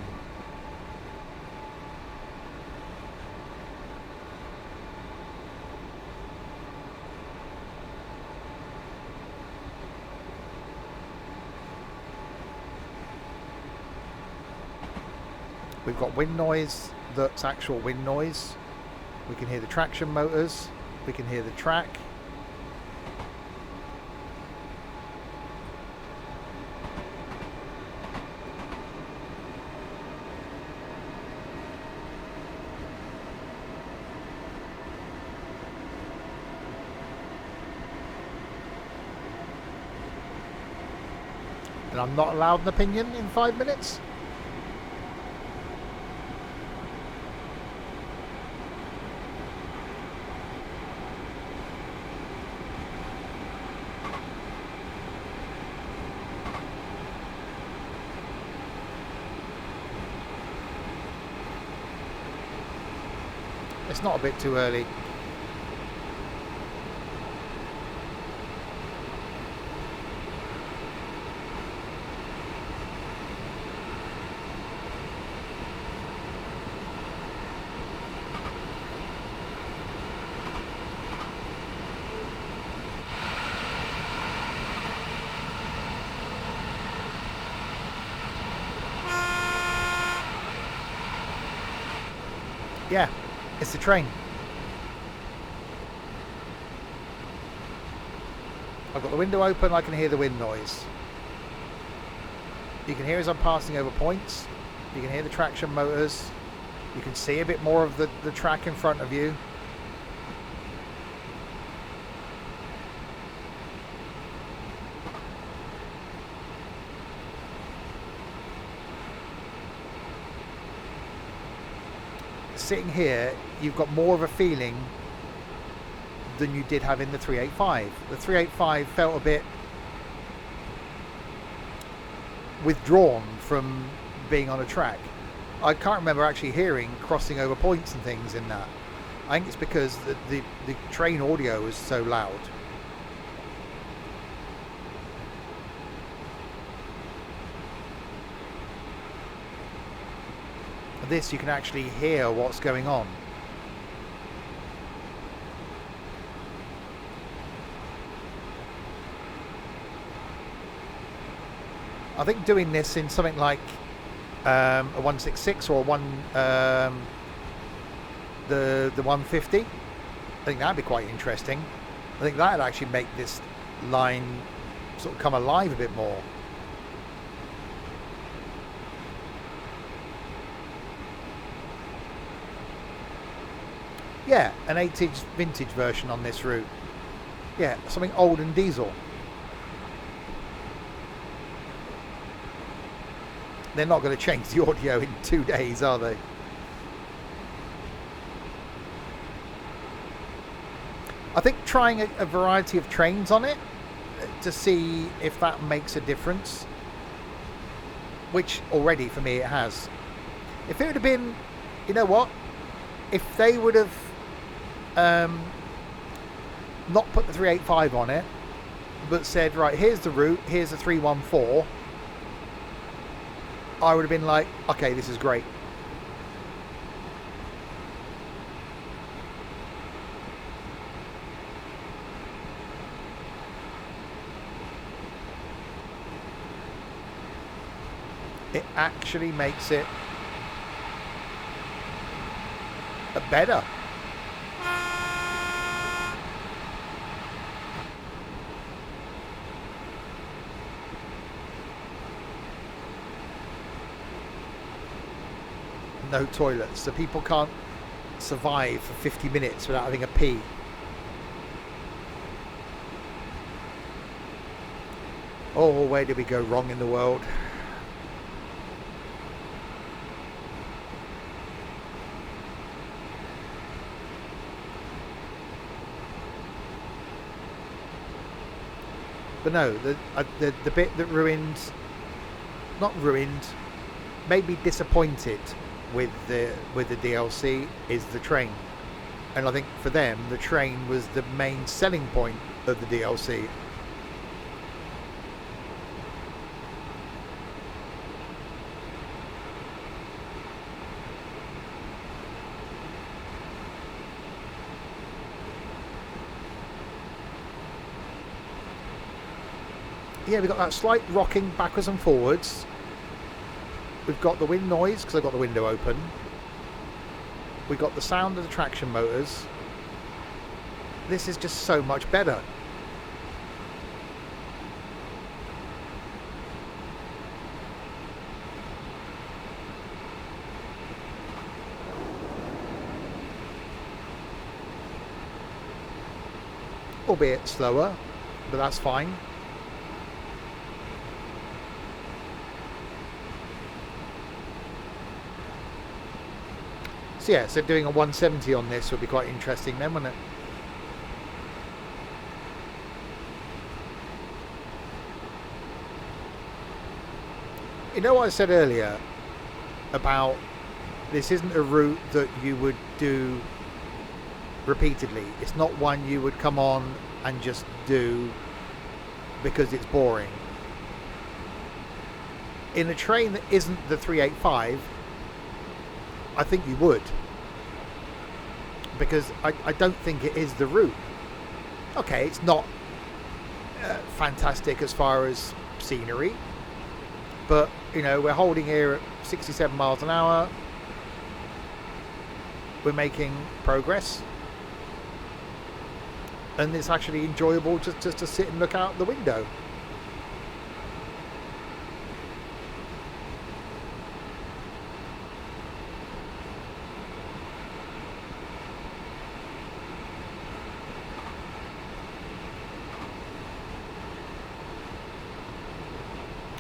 We've got wind noise that's actual wind noise. We can hear the traction motors. We can hear the track. And I'm not allowed an opinion in 5 minutes? It's not a bit too early. Yeah, it's the train. I've got the window open, I can hear the wind noise. You can hear as I'm passing over points. You can hear the traction motors. You can see a bit more of the track in front of you. Sitting here, you've got more of a feeling than you did have in the 385. The 385 felt a bit withdrawn from being on a track. I can't remember actually hearing crossing over points and things in that. I think it's because the train audio is so loud. This, you can actually hear what's going on. I think doing this in something like a 166 or the 150, I think that'd be quite interesting. I think that'd actually make this line sort of come alive a bit more. Yeah, an 80s vintage version on this route. Yeah, something old and diesel. they're not going to change the audio in 2 days, are they? I think trying a variety of trains on it to see if that makes a difference, which already for me it has. If it would have been, you know what, if they would have not put the 385 on it, but said, right, here's the route, here's the 314, I would have been like, okay, this is great. It actually makes it better. No toilets, so people can't survive for 50 minutes without having a pee. Oh, where did we go wrong in the world? But no, the bit that made me disappointed with the DLC is the train, and I think for them the train was the main selling point of the DLC. Yeah, we've got that slight rocking backwards and forwards. We've got the wind noise because I've got the window open. We've got the sound of the traction motors. This is just so much better. Albeit slower, but that's fine. So yeah, so doing a 170 on this would be quite interesting then, wouldn't it? You know what I said earlier about this isn't a route that you would do repeatedly. It's not one you would come on and just do because it's boring. In a train that isn't the 385, I think you would, because I don't think it is the route. Okay, it's not fantastic as far as scenery, but you know, we're holding here at 67 miles an hour. We're making progress, and it's actually enjoyable just to sit and look out the window.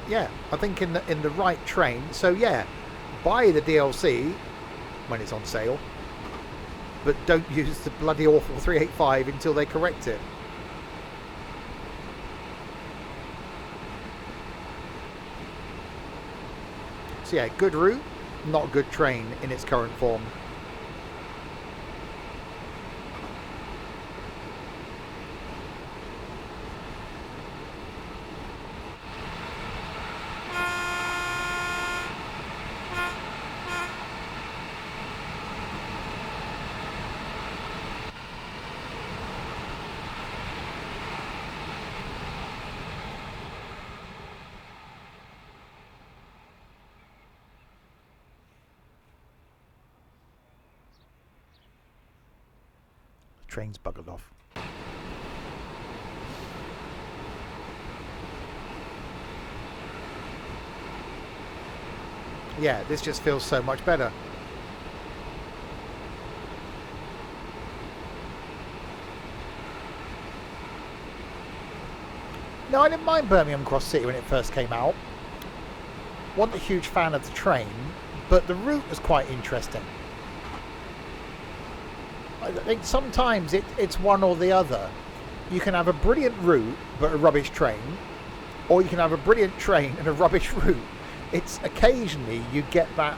Yeah, I think in the right train. So yeah, buy the DLC when it's on sale, but don't use the bloody awful 385 until they correct it. So yeah, good route, not good train in its current form. Train's buggered off. Yeah, this just feels so much better. No, I didn't mind Birmingham Cross City when it first came out. wasn't a huge fan of the train, but the route was quite interesting. I think sometimes it's one or the other. You can have a brilliant route but a rubbish train, or you can have a brilliant train and a rubbish route. It's occasionally you get that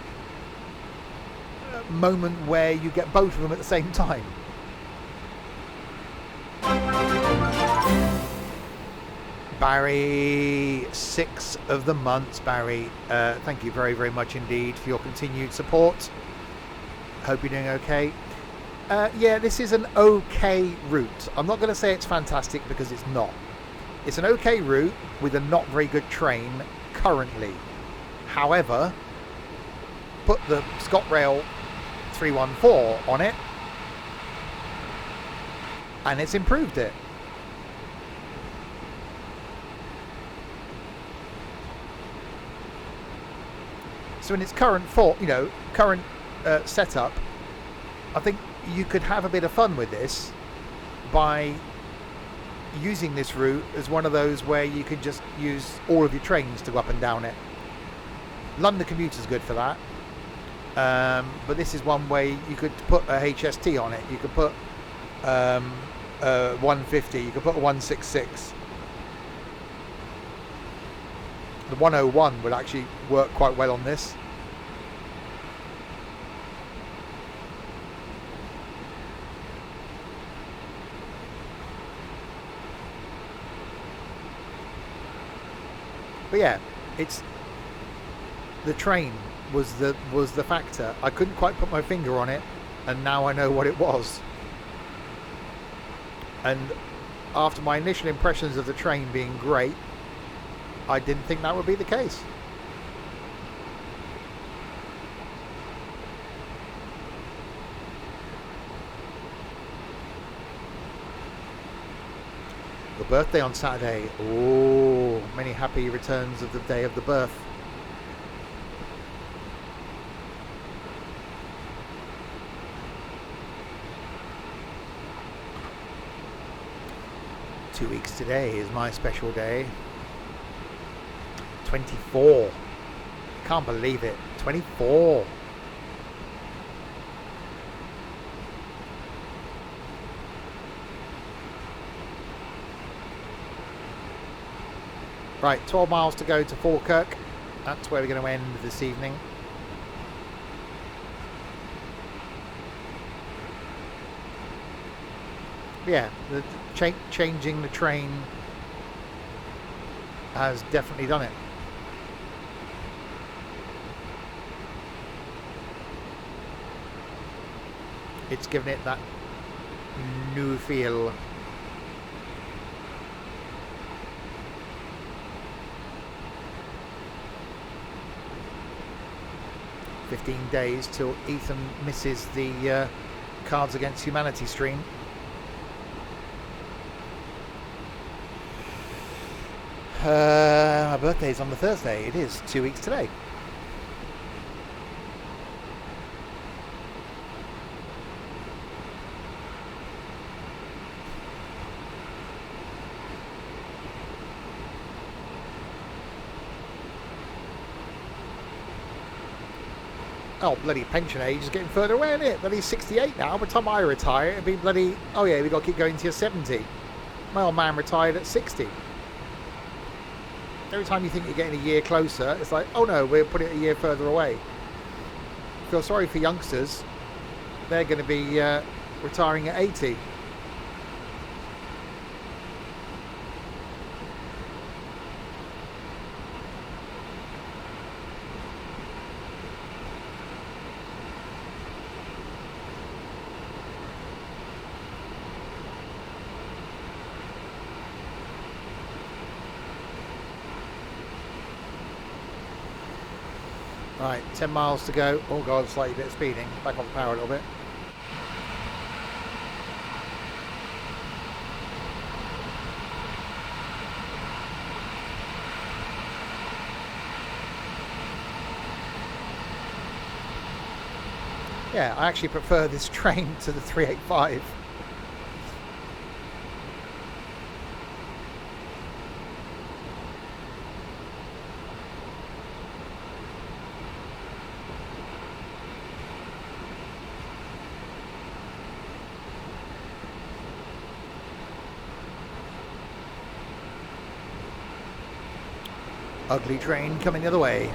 moment where you get both of them at the same time. Barry, 6 of the month, Barry. Thank you very, very much indeed for your continued support. Hope you're doing okay. Yeah, this is an okay route. I'm not going to say it's fantastic because it's not. It's an okay route with a not very good train currently. However, put the ScotRail 314 on it and it's improved it. So in its current setup, I think you could have a bit of fun with this by using this route as one of those where you could just use all of your trains to go up and down it. London Commuter's good for that, but this is one way you could put a HST on it. You could put 150, you could put a 166. The 101 would actually work quite well on this. But yeah, it's the train was the factor. I couldn't quite put my finger on it, and now I know what it was. And after my initial impressions of the train being great, I didn't think that would be the case. Your birthday on Saturday. Oh, many happy returns of the day of the birth. Two weeks today is my special day. 24. Can't believe it. 24. Right, 12 miles to go to Falkirk. That's where we're going to end this evening. Yeah, the changing the train has definitely done it. It's given it that new feel. $15 days till Ethan misses the Cards Against Humanity stream. My birthday's on the Thursday. It is 2 weeks today. Oh, bloody pension age is getting further away, isn't it? Bloody 68 now. By the time I retire, it'll be bloody... Oh yeah, we've got to keep going to your 70. My old man retired at 60. Every time you think you're getting a year closer, it's like, oh no, we'll put it a year further away. I feel sorry for youngsters. They're going to be retiring at 80. Right, 10 miles to go. Oh god, slightly bit of speeding. Back off the power a little bit. Yeah, I actually prefer this train to the 385. Ugly train coming the other way.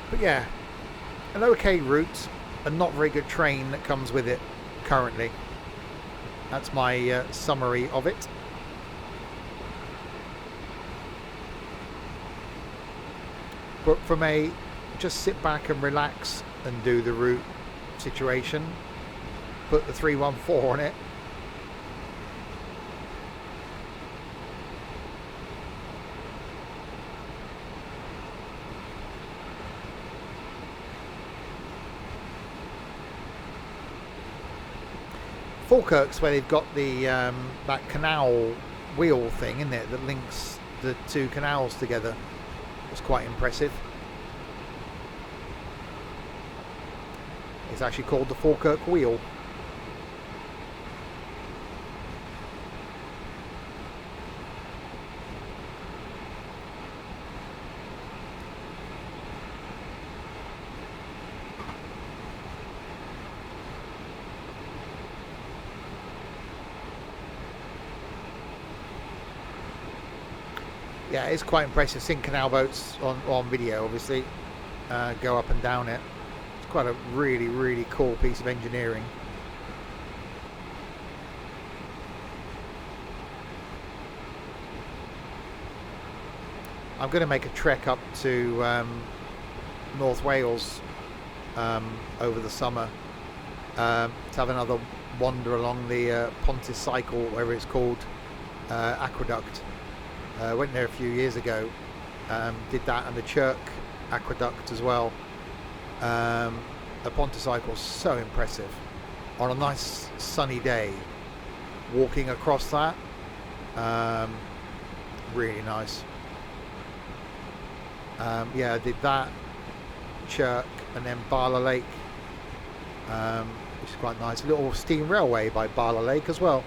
But yeah, an okay route, a not very good train that comes with it currently. That's my summary of it. But from a just sit back and relax and do the route situation, put the 314 on it. Falkirk's where they've got the that canal wheel thing, isn't it, that links the two canals together. It's quite impressive. It's actually called the Falkirk Wheel. Yeah, it's quite impressive seeing canal boats on video, obviously, go up and down it. It's quite a really, really cool piece of engineering. I'm going to make a trek up to North Wales over the summer to have another wander along the Pontus Cycle, whatever it's called, aqueduct. Went there a few years ago, did that, and the Chirk Aqueduct as well. The Pontus Cycle is so impressive. On a nice sunny day, walking across that, really nice. Yeah, I did that, Chirk, and then Barla Lake, which is quite nice. A little steam railway by Barla Lake as well.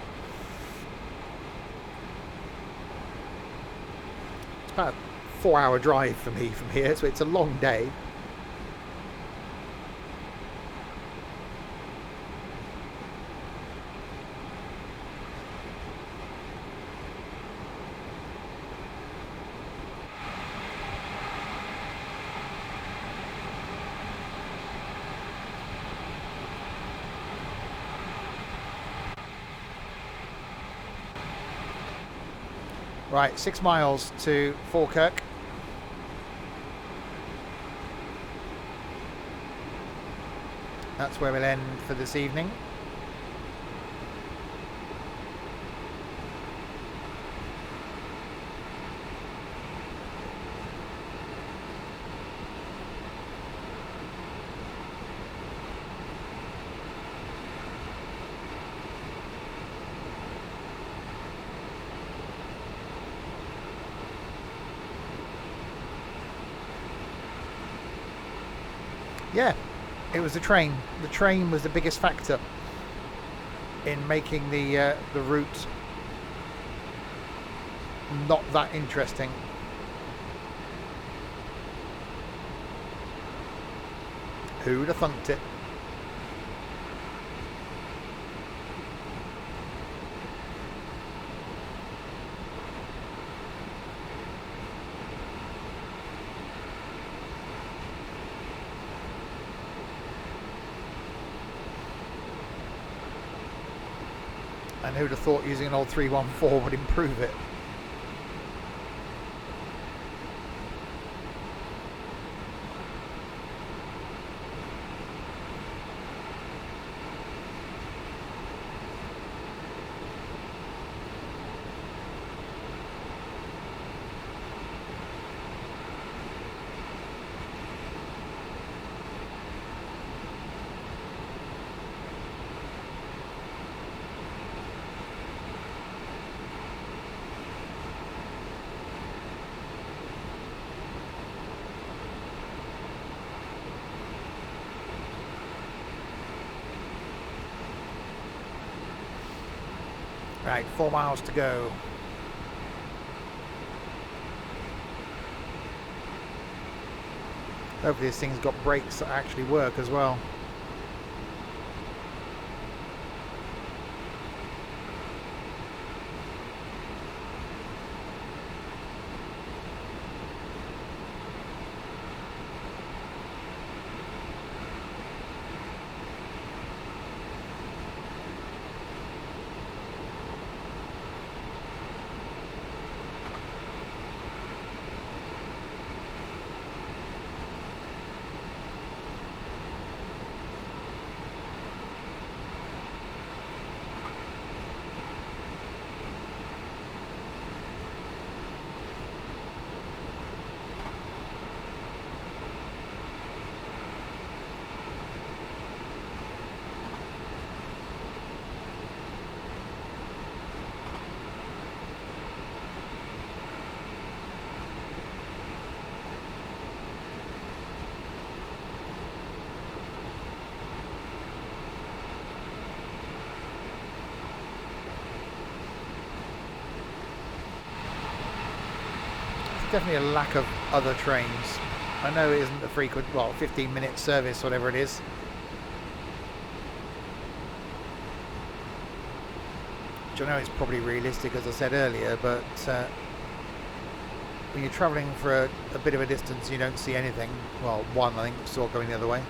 About a 4-hour drive for me from here, so it's a long day. Right, 6 miles to Falkirk. That's where we'll end for this evening. Yeah, it was the train. The train was the biggest factor in making the route not that interesting. Who'd have thunked it? And who'd have thought using an old 314 would improve it? Right, 4 miles to go. Hopefully this thing's got brakes that actually work as well. Definitely a lack of other trains. I know it isn't a frequent, well, 15-minute service, whatever it is. Which I know is probably realistic, as I said earlier, but when you're travelling for a bit of a distance, you don't see anything. Well, one, I think, saw going the other way.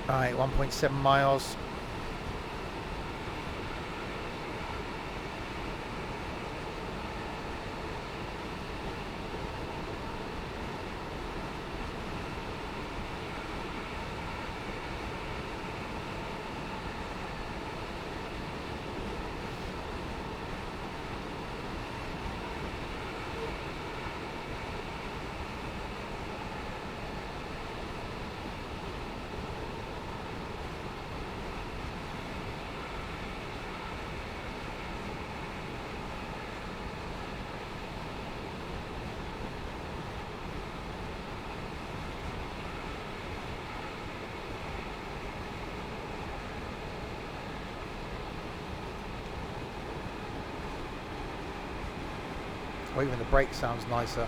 Right, 1.7 miles. Or even the brake sounds nicer.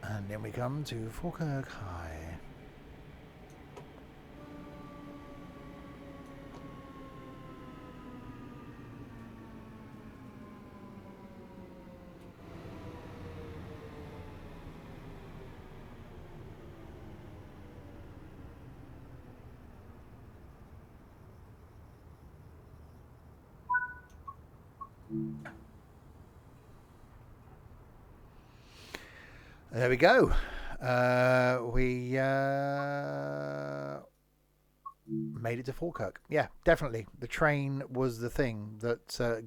And then we come to Falkirk High. There we go. We made it to Falkirk. Yeah, definitely. The train was the thing that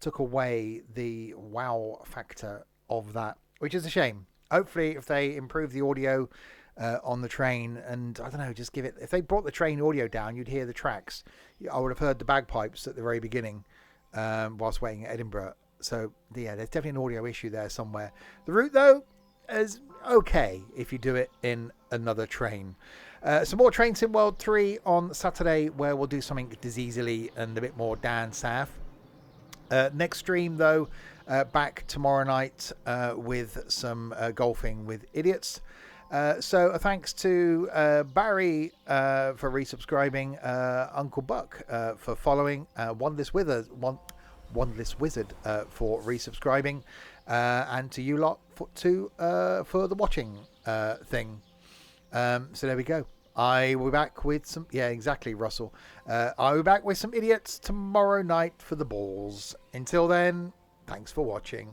took away the wow factor of that, which is a shame. Hopefully, if they improve the audio on the train, and I don't know, just give it. If they brought the train audio down, you'd hear the tracks. I would have heard the bagpipes at the very beginning whilst waiting at Edinburgh. So yeah, there's definitely an audio issue there somewhere. The route though is okay if you do it in another train. Some more Train Sim World 3 on Saturday, where we'll do something diseasily and a bit more Dan Saff. Next stream, though, back tomorrow night with some golfing with idiots. So thanks to Barry for resubscribing, Uncle Buck for following, Wandless Wizard for resubscribing, and to you lot for the watching thing. So there we go. I will be back with some... Yeah, exactly, Russell. I'll be back with some idiots tomorrow night for the balls. Until then, thanks for watching.